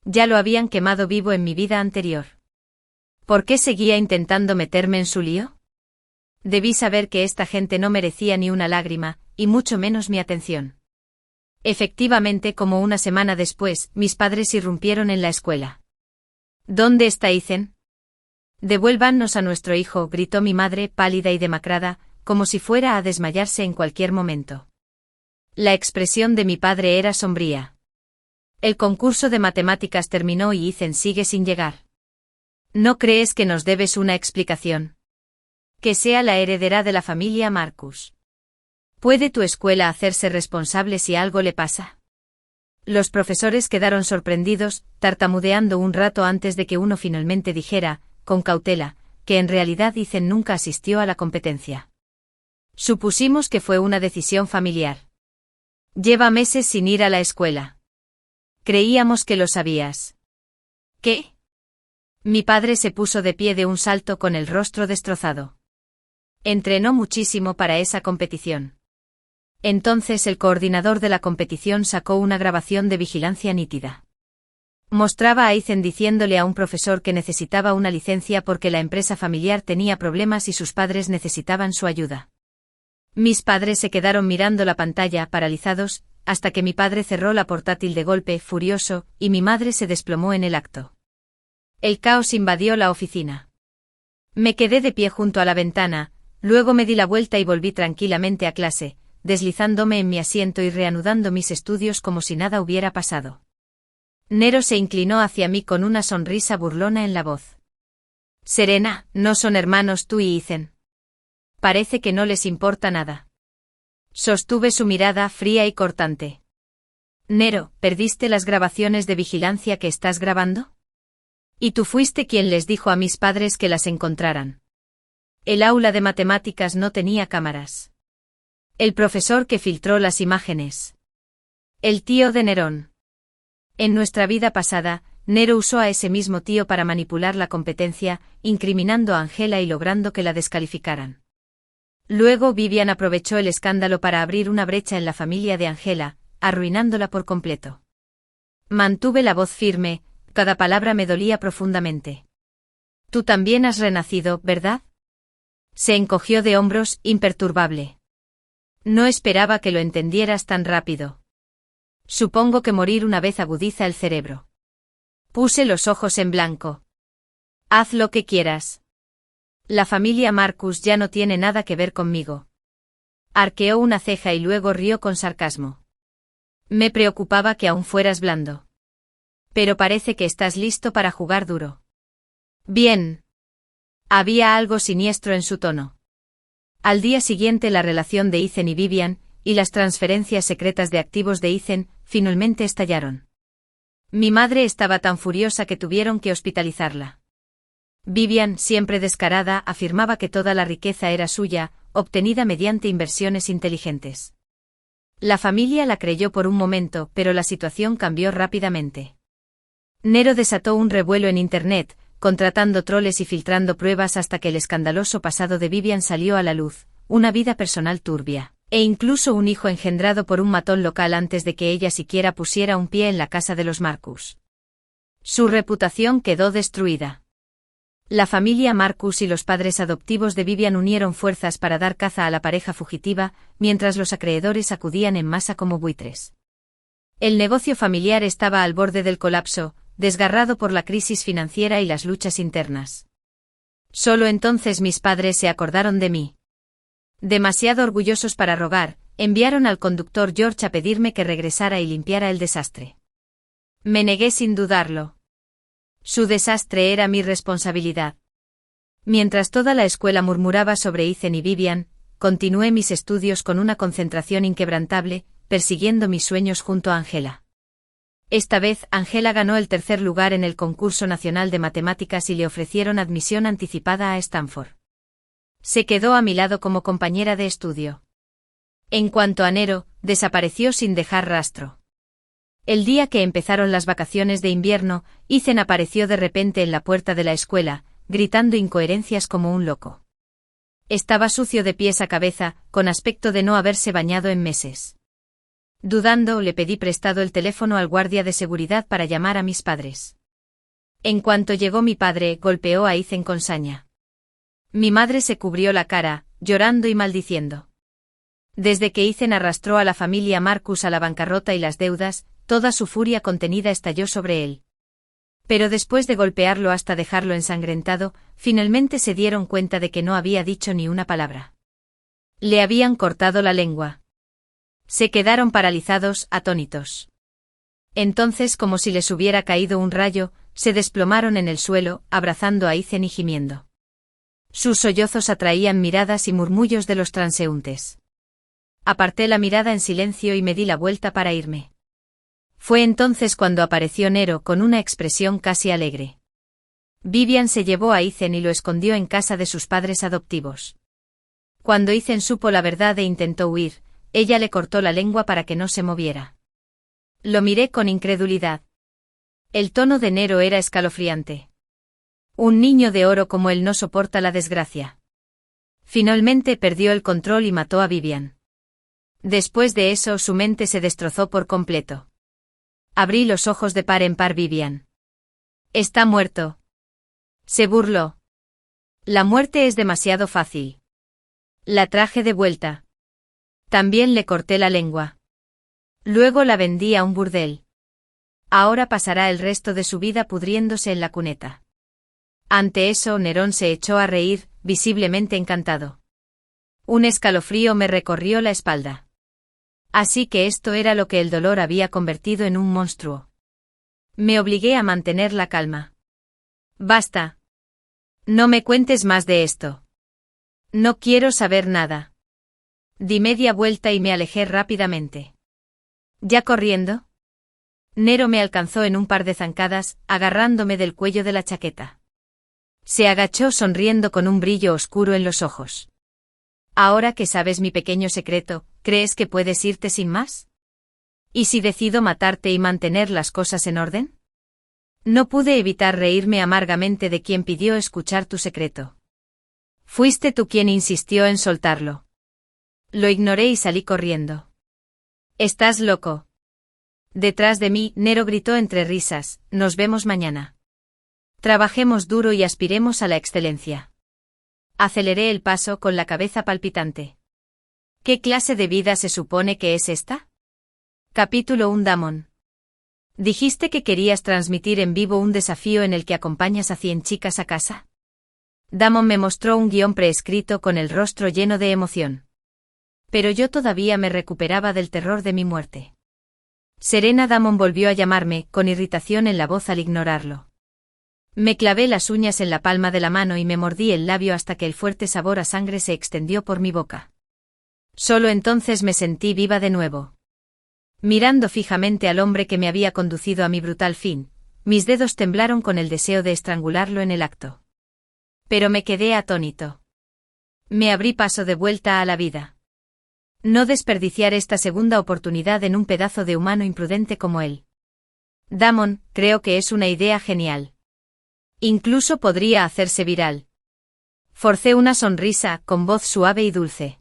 Ya lo habían quemado vivo en mi vida anterior. ¿Por qué seguía intentando meterme en su lío? Debí saber que esta gente no merecía ni una lágrima, y mucho menos mi atención. Efectivamente, como una semana después, mis padres irrumpieron en la escuela. ¿Dónde está Ethan? Devuélvannos a nuestro hijo, gritó mi madre, pálida y demacrada, como si fuera a desmayarse en cualquier momento. La expresión de mi padre era sombría. El concurso de matemáticas terminó y Ethan sigue sin llegar. ¿No crees que nos debes una explicación? Que sea la heredera de la familia Marcus. ¿Puede tu escuela hacerse responsable si algo le pasa? Los profesores quedaron sorprendidos, tartamudeando un rato antes de que uno finalmente dijera, con cautela, que en realidad Ethan nunca asistió a la competencia. Supusimos que fue una decisión familiar. Lleva meses sin ir a la escuela. Creíamos que lo sabías. ¿Qué? Mi padre se puso de pie de un salto con el rostro destrozado. Entrenó muchísimo para esa competición. Entonces el coordinador de la competición sacó una grabación de vigilancia nítida. Mostraba a Ethan diciéndole a un profesor que necesitaba una licencia porque la empresa familiar tenía problemas y sus padres necesitaban su ayuda. Mis padres se quedaron mirando la pantalla, paralizados, hasta que mi padre cerró la portátil de golpe, furioso, y mi madre se desplomó en el acto. El caos invadió la oficina. Me quedé de pie junto a la ventana, luego me di la vuelta y volví tranquilamente a clase, deslizándome en mi asiento y reanudando mis estudios como si nada hubiera pasado. Nero se inclinó hacia mí con una sonrisa burlona en la voz. Serena, ¿no son hermanos tú y Ethan? Parece que no les importa nada. Sostuve su mirada fría y cortante. Nero, ¿perdiste las grabaciones de vigilancia que estás grabando? Y tú fuiste quien les dijo a mis padres que las encontraran. El aula de matemáticas no tenía cámaras. El profesor que filtró las imágenes. El tío de Nerón. En nuestra vida pasada, Nero usó a ese mismo tío para manipular la competencia, incriminando a Angela y logrando que la descalificaran. Luego Vivian aprovechó el escándalo para abrir una brecha en la familia de Angela, arruinándola por completo. Mantuve la voz firme, cada palabra me dolía profundamente. Tú también has renacido, ¿verdad? Se encogió de hombros, imperturbable. No esperaba que lo entendieras tan rápido. Supongo que morir una vez agudiza el cerebro. Puse los ojos en blanco. Haz lo que quieras. La familia Marcus ya no tiene nada que ver conmigo. Arqueó una ceja y luego rió con sarcasmo. Me preocupaba que aún fueras blando. Pero parece que estás listo para jugar duro. Bien. Había algo siniestro en su tono. Al día siguiente la relación de Ethan y Vivian, y las transferencias secretas de activos de Ethan, finalmente estallaron. Mi madre estaba tan furiosa que tuvieron que hospitalizarla. Vivian, siempre descarada, afirmaba que toda la riqueza era suya, obtenida mediante inversiones inteligentes. La familia la creyó por un momento, pero la situación cambió rápidamente. Nero desató un revuelo en Internet, contratando troles y filtrando pruebas hasta que el escandaloso pasado de Vivian salió a la luz, una vida personal turbia, e incluso un hijo engendrado por un matón local antes de que ella siquiera pusiera un pie en la casa de los Marcus. Su reputación quedó destruida. La familia Marcus y los padres adoptivos de Vivian unieron fuerzas para dar caza a la pareja fugitiva, mientras los acreedores acudían en masa como buitres. El negocio familiar estaba al borde del colapso, desgarrado por la crisis financiera y las luchas internas. Solo entonces mis padres se acordaron de mí. Demasiado orgullosos para rogar, enviaron al conductor George a pedirme que regresara y limpiara el desastre. Me negué sin dudarlo. Su desastre era mi responsabilidad. Mientras toda la escuela murmuraba sobre Ethan y Vivian, continué mis estudios con una concentración inquebrantable, persiguiendo mis sueños junto a Angela. Esta vez Angela ganó el tercer lugar en el concurso nacional de matemáticas y le ofrecieron admisión anticipada a Stanford. Se quedó a mi lado como compañera de estudio. En cuanto a Nero, desapareció sin dejar rastro. El día que empezaron las vacaciones de invierno, Ethan apareció de repente en la puerta de la escuela, gritando incoherencias como un loco. Estaba sucio de pies a cabeza, con aspecto de no haberse bañado en meses. Dudando, le pedí prestado el teléfono al guardia de seguridad para llamar a mis padres. En cuanto llegó mi padre, golpeó a Ethan con saña. Mi madre se cubrió la cara, llorando y maldiciendo. Desde que Ethan arrastró a la familia Marcus a la bancarrota y las deudas, toda su furia contenida estalló sobre él. Pero después de golpearlo hasta dejarlo ensangrentado, finalmente se dieron cuenta de que no había dicho ni una palabra. Le habían cortado la lengua. Se quedaron paralizados, atónitos. Entonces, como si les hubiera caído un rayo, se desplomaron en el suelo, abrazando a Ethan y gimiendo. Sus sollozos atraían miradas y murmullos de los transeúntes. Aparté la mirada en silencio y me di la vuelta para irme. Fue entonces cuando apareció Nero con una expresión casi alegre. Vivian se llevó a Ethan y lo escondió en casa de sus padres adoptivos. Cuando Ethan supo la verdad e intentó huir, ella le cortó la lengua para que no se moviera. Lo miré con incredulidad. El tono de Nero era escalofriante. Un niño de oro como él no soporta la desgracia. Finalmente perdió el control y mató a Vivian. Después de eso su mente se destrozó por completo. Abrí los ojos de par en par. Vivian. Está muerto. Se burló. La muerte es demasiado fácil. La traje de vuelta. También le corté la lengua. Luego la vendí a un burdel. Ahora pasará el resto de su vida pudriéndose en la cuneta. Ante eso Nerón se echó a reír, visiblemente encantado. Un escalofrío me recorrió la espalda. Así que esto era lo que el dolor había convertido en un monstruo. Me obligué a mantener la calma. Basta. No me cuentes más de esto. No quiero saber nada. Di media vuelta y me alejé rápidamente. ¿Ya corriendo? Nero me alcanzó en un par de zancadas, agarrándome del cuello de la chaqueta. Se agachó sonriendo con un brillo oscuro en los ojos. Ahora que sabes mi pequeño secreto, ¿crees que puedes irte sin más? ¿Y si decido matarte y mantener las cosas en orden? No pude evitar reírme amargamente de quien pidió escuchar tu secreto. Fuiste tú quien insistió en soltarlo. Lo ignoré y salí corriendo. ¿Estás loco? Detrás de mí, Nero gritó entre risas, nos vemos mañana. Trabajemos duro y aspiremos a la excelencia. Aceleré el paso con la cabeza palpitante. ¿Qué clase de vida se supone que es esta? Capítulo 1. Damon. ¿Dijiste que querías transmitir en vivo un desafío en el que acompañas a 100 chicas a casa? Damon me mostró un guión preescrito con el rostro lleno de emoción. Pero yo todavía me recuperaba del terror de mi muerte. Serena. Damon volvió a llamarme, con irritación en la voz al ignorarlo. Me clavé las uñas en la palma de la mano y me mordí el labio hasta que el fuerte sabor a sangre se extendió por mi boca. Solo entonces me sentí viva de nuevo. Mirando fijamente al hombre que me había conducido a mi brutal fin, mis dedos temblaron con el deseo de estrangularlo en el acto. Pero me quedé atónito. Me abrí paso de vuelta a la vida. No desperdiciar esta segunda oportunidad en un pedazo de humano imprudente como él. Damon, creo que es una idea genial. Incluso podría hacerse viral. Forcé una sonrisa, con voz suave y dulce.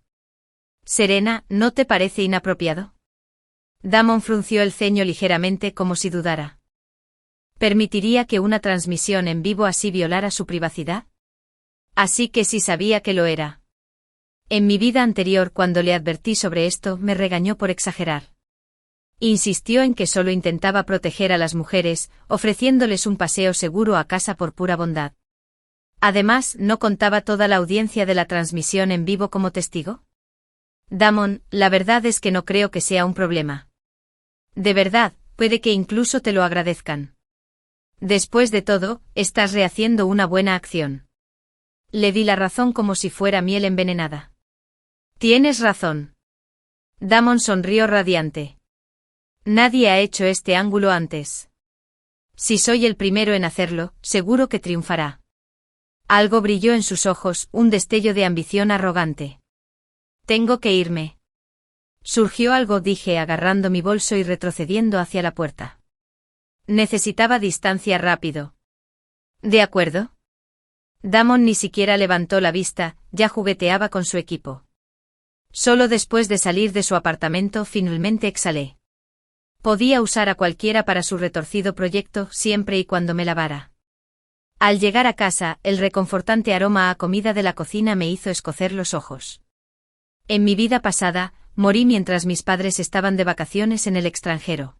Serena, ¿no te parece inapropiado? Damon frunció el ceño ligeramente como si dudara. ¿Permitiría que una transmisión en vivo así violara su privacidad? Así que sí sabía que lo era. En mi vida anterior, cuando le advertí sobre esto, me regañó por exagerar. Insistió en que solo intentaba proteger a las mujeres, ofreciéndoles un paseo seguro a casa por pura bondad. Además, ¿no contaba toda la audiencia de la transmisión en vivo como testigo? Damon, la verdad es que no creo que sea un problema. De verdad, puede que incluso te lo agradezcan. Después de todo, estás rehaciendo una buena acción. Le di la razón como si fuera miel envenenada. Tienes razón. Damon sonrió radiante. Nadie ha hecho este ángulo antes. Si soy el primero en hacerlo, seguro que triunfará. Algo brilló en sus ojos, un destello de ambición arrogante. Tengo que irme. Surgió algo, dije agarrando mi bolso y retrocediendo hacia la puerta. Necesitaba distancia rápido. ¿De acuerdo? Damon ni siquiera levantó la vista, ya jugueteaba con su equipo. Solo después de salir de su apartamento finalmente exhalé. Podía usar a cualquiera para su retorcido proyecto siempre y cuando me lavara. Al llegar a casa, el reconfortante aroma a comida de la cocina me hizo escocer los ojos. En mi vida pasada, morí mientras mis padres estaban de vacaciones en el extranjero.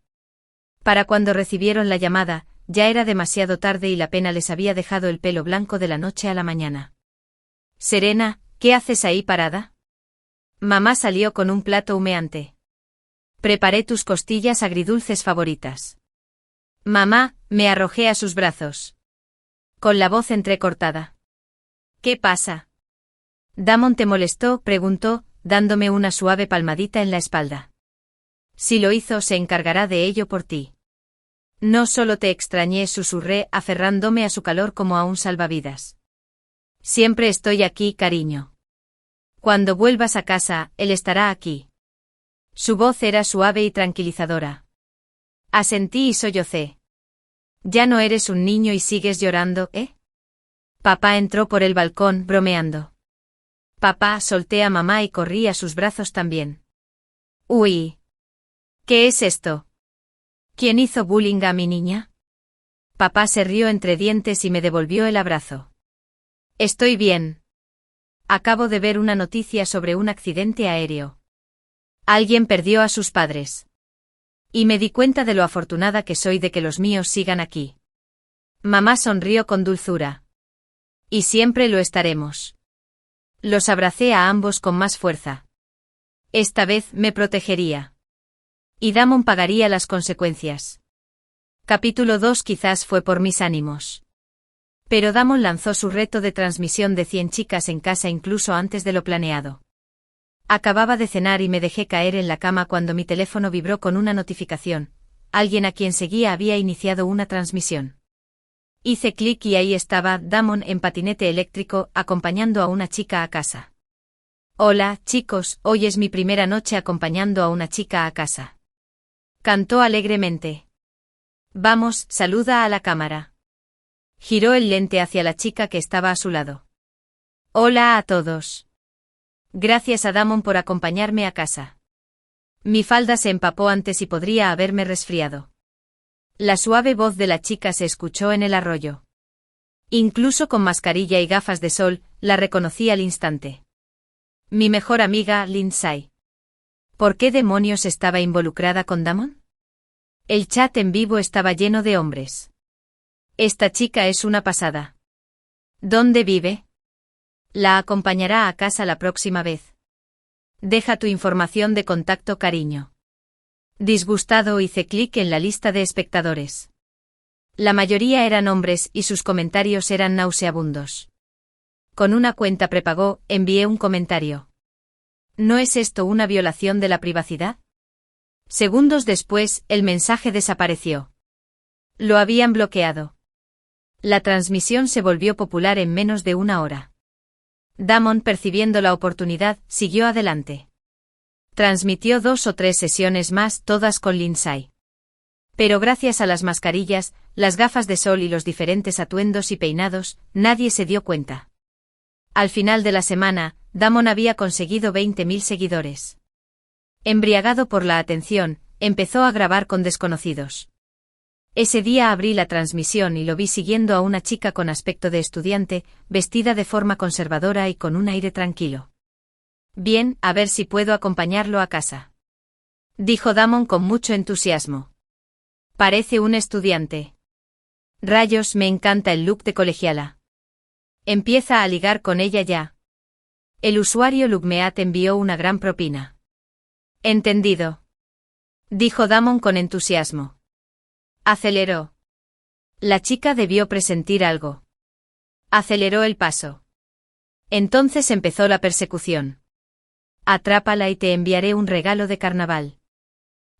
Para cuando recibieron la llamada, ya era demasiado tarde y la pena les había dejado el pelo blanco de la noche a la mañana. Serena, ¿qué haces ahí parada? Mamá salió con un plato humeante. Preparé tus costillas agridulces favoritas. Mamá, me arrojé a sus brazos. Con la voz entrecortada. ¿Qué pasa? Damon, ¿te molestó?, preguntó, dándome una suave palmadita en la espalda. Si lo hizo, se encargará de ello por ti. No solo te extrañé, susurré, aferrándome a su calor como a un salvavidas. Siempre estoy aquí, cariño. Cuando vuelvas a casa, él estará aquí. Su voz era suave y tranquilizadora. Asentí y sollocé. Ya no eres un niño y sigues llorando, ¿eh? Papá entró por el balcón, bromeando. Papá, solté a mamá y corrí a sus brazos también. Uy. ¿Qué es esto? ¿Quién hizo bullying a mi niña? Papá se rió entre dientes y me devolvió el abrazo. Estoy bien. Acabo de ver una noticia sobre un accidente aéreo. Alguien perdió a sus padres. Y me di cuenta de lo afortunada que soy de que los míos sigan aquí. Mamá sonrió con dulzura. Y siempre lo estaremos. Los abracé a ambos con más fuerza. Esta vez me protegería. Y Damon pagaría las consecuencias. Capítulo 2. Quizás fue por mis ánimos. Pero Damon lanzó su reto de transmisión de 100 chicas en casa incluso antes de lo planeado. Acababa de cenar y me dejé caer en la cama cuando mi teléfono vibró con una notificación. Alguien a quien seguía había iniciado una transmisión. Hice clic y ahí estaba Damon en patinete eléctrico acompañando a una chica a casa. Hola, chicos, hoy es mi primera noche acompañando a una chica a casa. Cantó alegremente. Vamos, saluda a la cámara. Giró el lente hacia la chica que estaba a su lado. Hola a todos. Gracias a Damon por acompañarme a casa. Mi falda se empapó antes y podría haberme resfriado. La suave voz de la chica se escuchó en el arroyo. Incluso con mascarilla y gafas de sol, la reconocí al instante. Mi mejor amiga, Lindsay. ¿Por qué demonios estaba involucrada con Damon? El chat en vivo estaba lleno de hombres. Esta chica es una pasada. ¿Dónde vive? La acompañará a casa la próxima vez. Deja tu información de contacto, cariño. Disgustado hice clic en la lista de espectadores. La mayoría eran hombres y sus comentarios eran nauseabundos. Con una cuenta prepago, envié un comentario. ¿No es esto una violación de la privacidad? Segundos después, el mensaje desapareció. Lo habían bloqueado. La transmisión se volvió popular en menos de una hora. Damon, percibiendo la oportunidad, siguió adelante. Transmitió 2 o 3 sesiones más, todas con Lindsay. Pero gracias a las mascarillas, las gafas de sol y los diferentes atuendos y peinados, nadie se dio cuenta. Al final de la semana, Damon había conseguido 20.000 seguidores. Embriagado por la atención, empezó a grabar con desconocidos. Ese día abrí la transmisión y lo vi siguiendo a una chica con aspecto de estudiante, vestida de forma conservadora y con un aire tranquilo. Bien, a ver si puedo acompañarlo a casa. Dijo Damon con mucho entusiasmo. Parece un estudiante. Rayos, me encanta el look de colegiala. Empieza a ligar con ella ya. El usuario Lugmeat envió una gran propina. Entendido. Dijo Damon con entusiasmo. Aceleró. La chica debió presentir algo. Aceleró el paso. Entonces empezó la persecución. Atrápala y te enviaré un regalo de carnaval.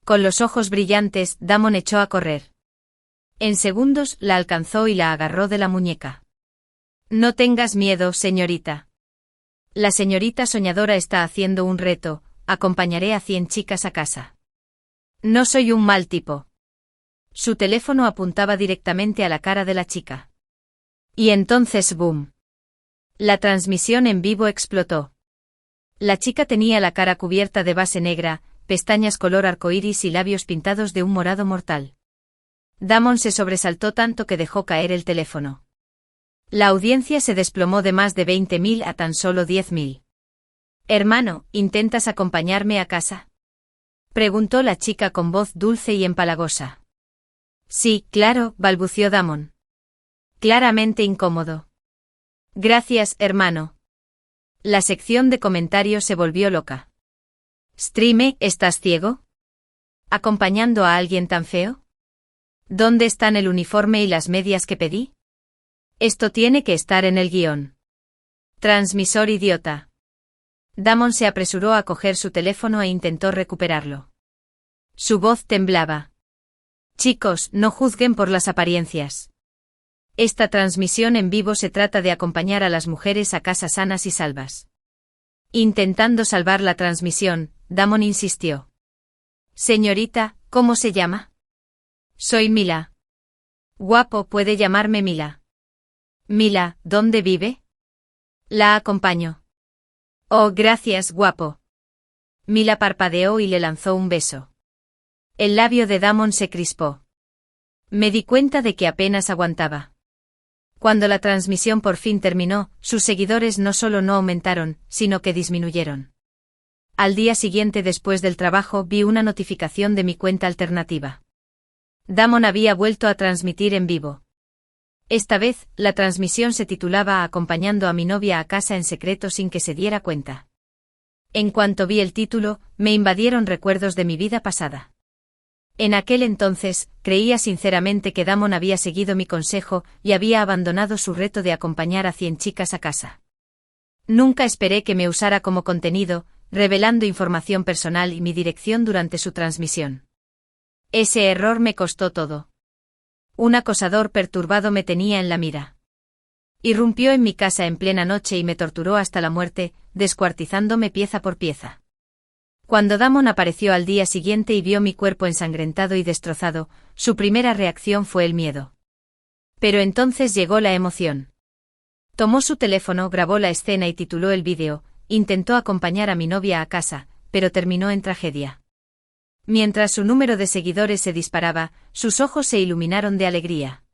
Con los ojos brillantes, Damon echó a correr. En segundos la alcanzó y la agarró de la muñeca. No tengas miedo, señorita. La señorita soñadora está haciendo un reto, acompañaré a 100 chicas a casa. No soy un mal tipo. Su teléfono apuntaba directamente a la cara de la chica. Y entonces ¡boom! La transmisión en vivo explotó. La chica tenía la cara cubierta de base negra, pestañas color arcoíris y labios pintados de un morado mortal. Damon se sobresaltó tanto que dejó caer el teléfono. La audiencia se desplomó de más de 20.000 a tan solo 10.000. Hermano, ¿intentas acompañarme a casa? Preguntó la chica con voz dulce y empalagosa. Sí, claro, balbució Damon. Claramente incómodo. Gracias, hermano. La sección de comentarios se volvió loca. Streame, ¿estás ciego? ¿Acompañando a alguien tan feo? ¿Dónde están el uniforme y las medias que pedí? Esto tiene que estar en el guión. Transmisor idiota. Damon se apresuró a coger su teléfono e intentó recuperarlo. Su voz temblaba. Chicos, no juzguen por las apariencias. Esta transmisión en vivo se trata de acompañar a las mujeres a casa sanas y salvas. Intentando salvar la transmisión, Damon insistió. Señorita, ¿cómo se llama? Soy Mila. Guapo, puede llamarme Mila. Mila, ¿dónde vive? La acompaño. Oh, gracias, guapo. Mila parpadeó y le lanzó un beso. El labio de Damon se crispó. Me di cuenta de que apenas aguantaba. Cuando la transmisión por fin terminó, sus seguidores no solo no aumentaron, sino que disminuyeron. Al día siguiente después del trabajo vi una notificación de mi cuenta alternativa. Damon había vuelto a transmitir en vivo. Esta vez, la transmisión se titulaba Acompañando a mi novia a casa en secreto sin que se diera cuenta. En cuanto vi el título, me invadieron recuerdos de mi vida pasada. En aquel entonces, creía sinceramente que Damon había seguido mi consejo y había abandonado su reto de acompañar a 100 chicas a casa. Nunca esperé que me usara como contenido, revelando información personal y mi dirección durante su transmisión. Ese error me costó todo. Un acosador perturbado me tenía en la mira. Irrumpió en mi casa en plena noche y me torturó hasta la muerte, descuartizándome pieza por pieza. Cuando Damon apareció al día siguiente y vio mi cuerpo ensangrentado y destrozado, su primera reacción fue el miedo. Pero entonces llegó la emoción. Tomó su teléfono, grabó la escena y tituló el vídeo. Intentó acompañar a mi novia a casa, pero terminó en tragedia. Mientras su número de seguidores se disparaba, sus ojos se iluminaron de alegría.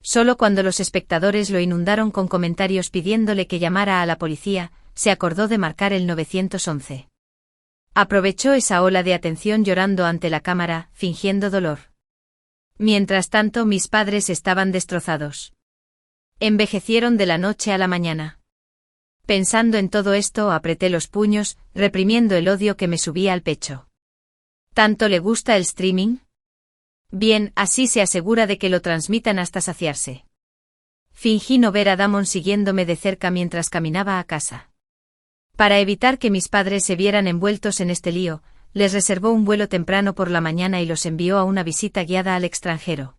Solo cuando los espectadores lo inundaron con comentarios pidiéndole que llamara a la policía, se acordó de marcar el 911. Aprovechó esa ola de atención llorando ante la cámara, fingiendo dolor. Mientras tanto, mis padres estaban destrozados. Envejecieron de la noche a la mañana. Pensando en todo esto, apreté los puños, reprimiendo el odio que me subía al pecho. ¿Tanto le gusta el streaming? Bien, así se asegura de que lo transmitan hasta saciarse. Fingí no ver a Damon siguiéndome de cerca mientras caminaba a casa. Para evitar que mis padres se vieran envueltos en este lío, les reservó un vuelo temprano por la mañana y los envió a una visita guiada al extranjero.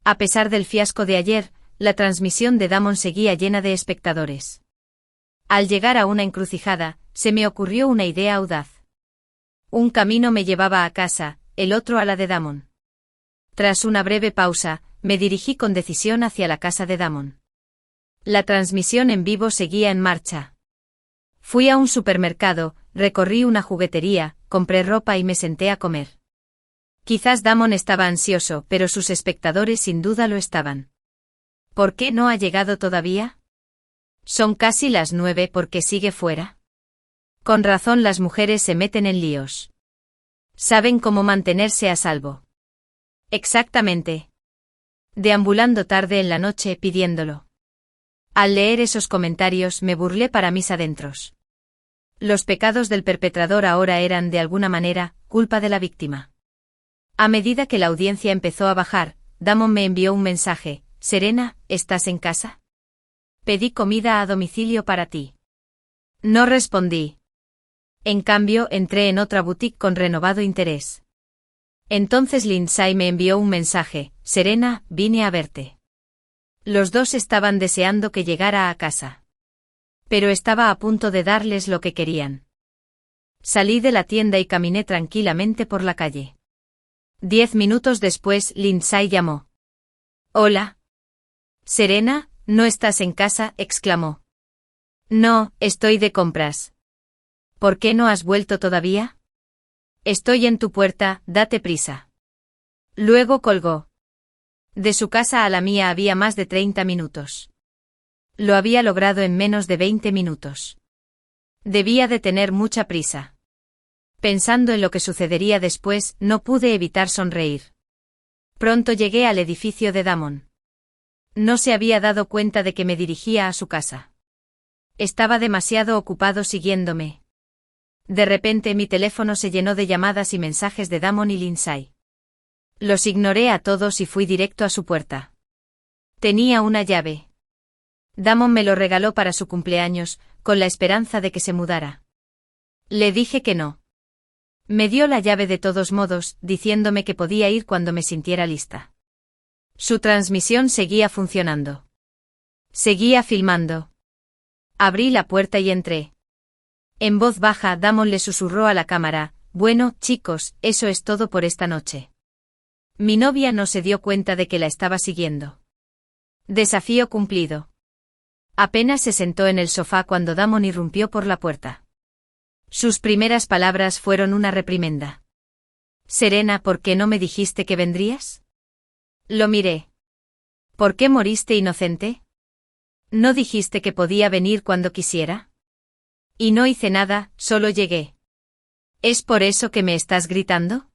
A pesar del fiasco de ayer, la transmisión de Damon seguía llena de espectadores. Al llegar a una encrucijada, se me ocurrió una idea audaz. Un camino me llevaba a casa, el otro a la de Damon. Tras una breve pausa, me dirigí con decisión hacia la casa de Damon. La transmisión en vivo seguía en marcha. Fui a un supermercado, recorrí una juguetería, compré ropa y me senté a comer. Quizás Damon estaba ansioso, pero sus espectadores sin duda lo estaban. ¿Por qué no ha llegado todavía? Son casi las 9, ¿por qué sigue fuera? Con razón las mujeres se meten en líos. Saben cómo mantenerse a salvo. Exactamente. Deambulando tarde en la noche pidiéndolo. Al leer esos comentarios me burlé para mis adentros. Los pecados del perpetrador ahora eran, de alguna manera, culpa de la víctima. A medida que la audiencia empezó a bajar, Damon me envió un mensaje: Serena, ¿estás en casa? Pedí comida a domicilio para ti. No respondí. En cambio, entré en otra boutique con renovado interés. Entonces Lindsay me envió un mensaje: Serena, vine a verte. Los dos estaban deseando que llegara a casa. Pero estaba a punto de darles lo que querían. Salí de la tienda y caminé tranquilamente por la calle. 10 minutos después, Lindsay llamó. Hola. Serena, ¿no estás en casa?, exclamó. No, estoy de compras. ¿Por qué no has vuelto todavía? Estoy en tu puerta, date prisa. Luego colgó. De su casa a la mía había más de 30 minutos. Lo había logrado en menos de 20 minutos. Debía de tener mucha prisa. Pensando en lo que sucedería después, no pude evitar sonreír. Pronto llegué al edificio de Damon. No se había dado cuenta de que me dirigía a su casa. Estaba demasiado ocupado siguiéndome. De repente mi teléfono se llenó de llamadas y mensajes de Damon y Lindsay. Los ignoré a todos y fui directo a su puerta. Tenía una llave. Damon me lo regaló para su cumpleaños, con la esperanza de que se mudara. Le dije que no. Me dio la llave de todos modos, diciéndome que podía ir cuando me sintiera lista. Su transmisión seguía funcionando. Seguía filmando. Abrí la puerta y entré. En voz baja, Damon le susurró a la cámara: Bueno, chicos, eso es todo por esta noche. Mi novia no se dio cuenta de que la estaba siguiendo. Desafío cumplido. Apenas se sentó en el sofá cuando Damon irrumpió por la puerta. Sus primeras palabras fueron una reprimenda. Serena, ¿por qué no me dijiste que vendrías? Lo miré. ¿Por qué moriste inocente? ¿No dijiste que podía venir cuando quisiera? Y no hice nada, solo llegué. ¿Es por eso que me estás gritando?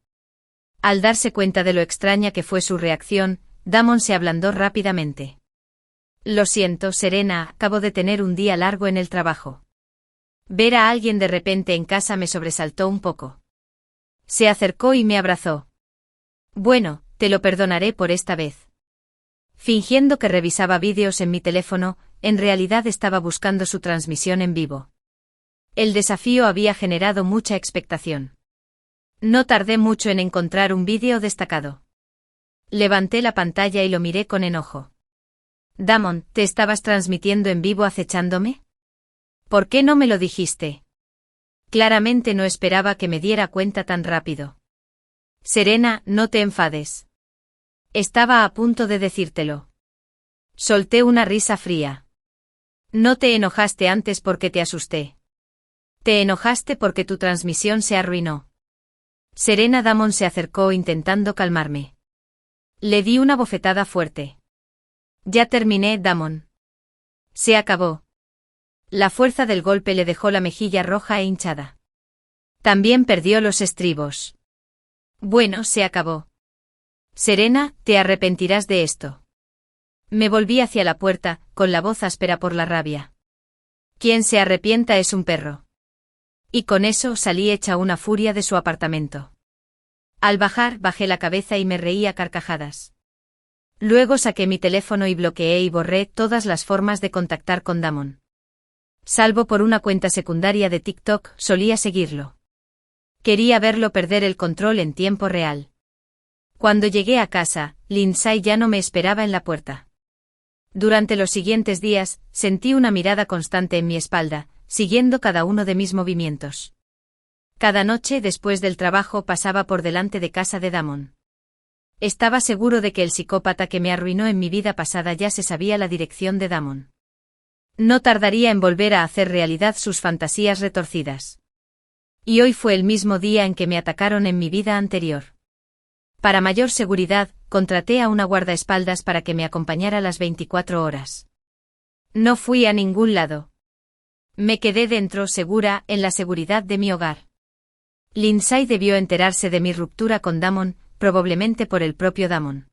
Al darse cuenta de lo extraña que fue su reacción, Damon se ablandó rápidamente. Lo siento, Serena, acabo de tener un día largo en el trabajo. Ver a alguien de repente en casa me sobresaltó un poco. Se acercó y me abrazó. Bueno, te lo perdonaré por esta vez. Fingiendo que revisaba vídeos en mi teléfono, en realidad estaba buscando su transmisión en vivo. El desafío había generado mucha expectación. No tardé mucho en encontrar un vídeo destacado. Levanté la pantalla y lo miré con enojo. Damon, ¿te estabas transmitiendo en vivo acechándome? ¿Por qué no me lo dijiste? Claramente no esperaba que me diera cuenta tan rápido. Serena, no te enfades. Estaba a punto de decírtelo. Solté una risa fría. No te enojaste antes porque te asusté. Te enojaste porque tu transmisión se arruinó. Serena. Damon se acercó intentando calmarme. Le di una bofetada fuerte. Ya terminé, Damon. Se acabó. La fuerza del golpe le dejó la mejilla roja e hinchada. También perdió los estribos. Bueno, se acabó. Serena, te arrepentirás de esto. Me volví hacia la puerta, con la voz áspera por la rabia. Quien se arrepienta es un perro. Y con eso salí hecha una furia de su apartamento. Al bajar, bajé la cabeza y me reí a carcajadas. Luego saqué mi teléfono y bloqueé y borré todas las formas de contactar con Damon. Salvo por una cuenta secundaria de TikTok, solía seguirlo. Quería verlo perder el control en tiempo real. Cuando llegué a casa, Lindsay ya no me esperaba en la puerta. Durante los siguientes días, sentí una mirada constante en mi espalda, siguiendo cada uno de mis movimientos. Cada noche después del trabajo pasaba por delante de casa de Damon. Estaba seguro de que el psicópata que me arruinó en mi vida pasada ya se sabía la dirección de Damon. No tardaría en volver a hacer realidad sus fantasías retorcidas. Y hoy fue el mismo día en que me atacaron en mi vida anterior. Para mayor seguridad, contraté a una guardaespaldas para que me acompañara las 24 horas. No fui a ningún lado. Me quedé dentro, segura, en la seguridad de mi hogar. Lindsay debió enterarse de mi ruptura con Damon, probablemente por el propio Damon.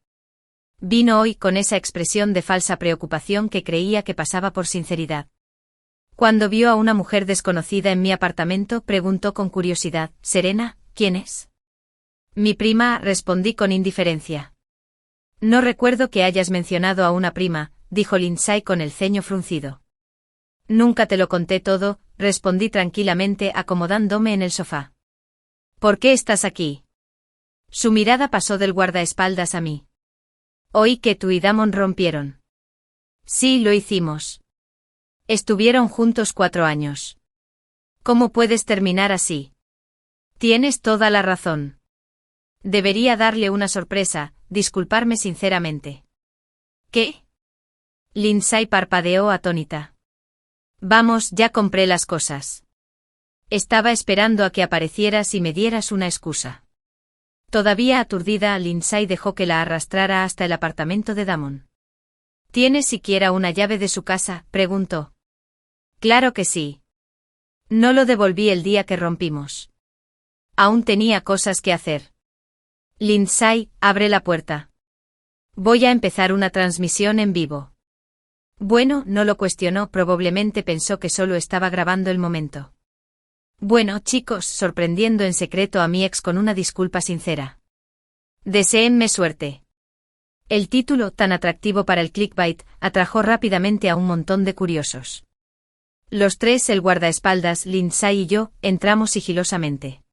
Vino hoy con esa expresión de falsa preocupación que creía que pasaba por sinceridad. Cuando vio a una mujer desconocida en mi apartamento, preguntó con curiosidad, «Serena, ¿quién es?» «Mi prima», respondí con indiferencia. «No recuerdo que hayas mencionado a una prima», dijo Lindsay con el ceño fruncido. «Nunca te lo conté todo», respondí tranquilamente acomodándome en el sofá. «¿Por qué estás aquí?» Su mirada pasó del guardaespaldas a mí. «Oí que tú y Damon rompieron». «Sí, lo hicimos. Estuvieron juntos 4 años. ¿Cómo puedes terminar así?» «Tienes toda la razón. Debería darle una sorpresa, disculparme sinceramente». «¿Qué?» Lindsay parpadeó atónita. «Vamos, ya compré las cosas. Estaba esperando a que aparecieras y me dieras una excusa». Todavía aturdida, Lindsay dejó que la arrastrara hasta el apartamento de Damon. ¿Tienes siquiera una llave de su casa?, preguntó. Claro que sí. No lo devolví el día que rompimos. Aún tenía cosas que hacer. Lindsay, abre la puerta. Voy a empezar una transmisión en vivo. Bueno, no lo cuestionó, probablemente pensó que solo estaba grabando el momento. Bueno, chicos, sorprendiendo en secreto a mi ex con una disculpa sincera. Deséenme suerte. El título, tan atractivo para el clickbait, atrajo rápidamente a un montón de curiosos. Los tres, el guardaespaldas, Lindsay y yo, entramos sigilosamente.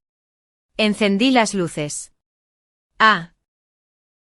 Encendí las luces. Ah,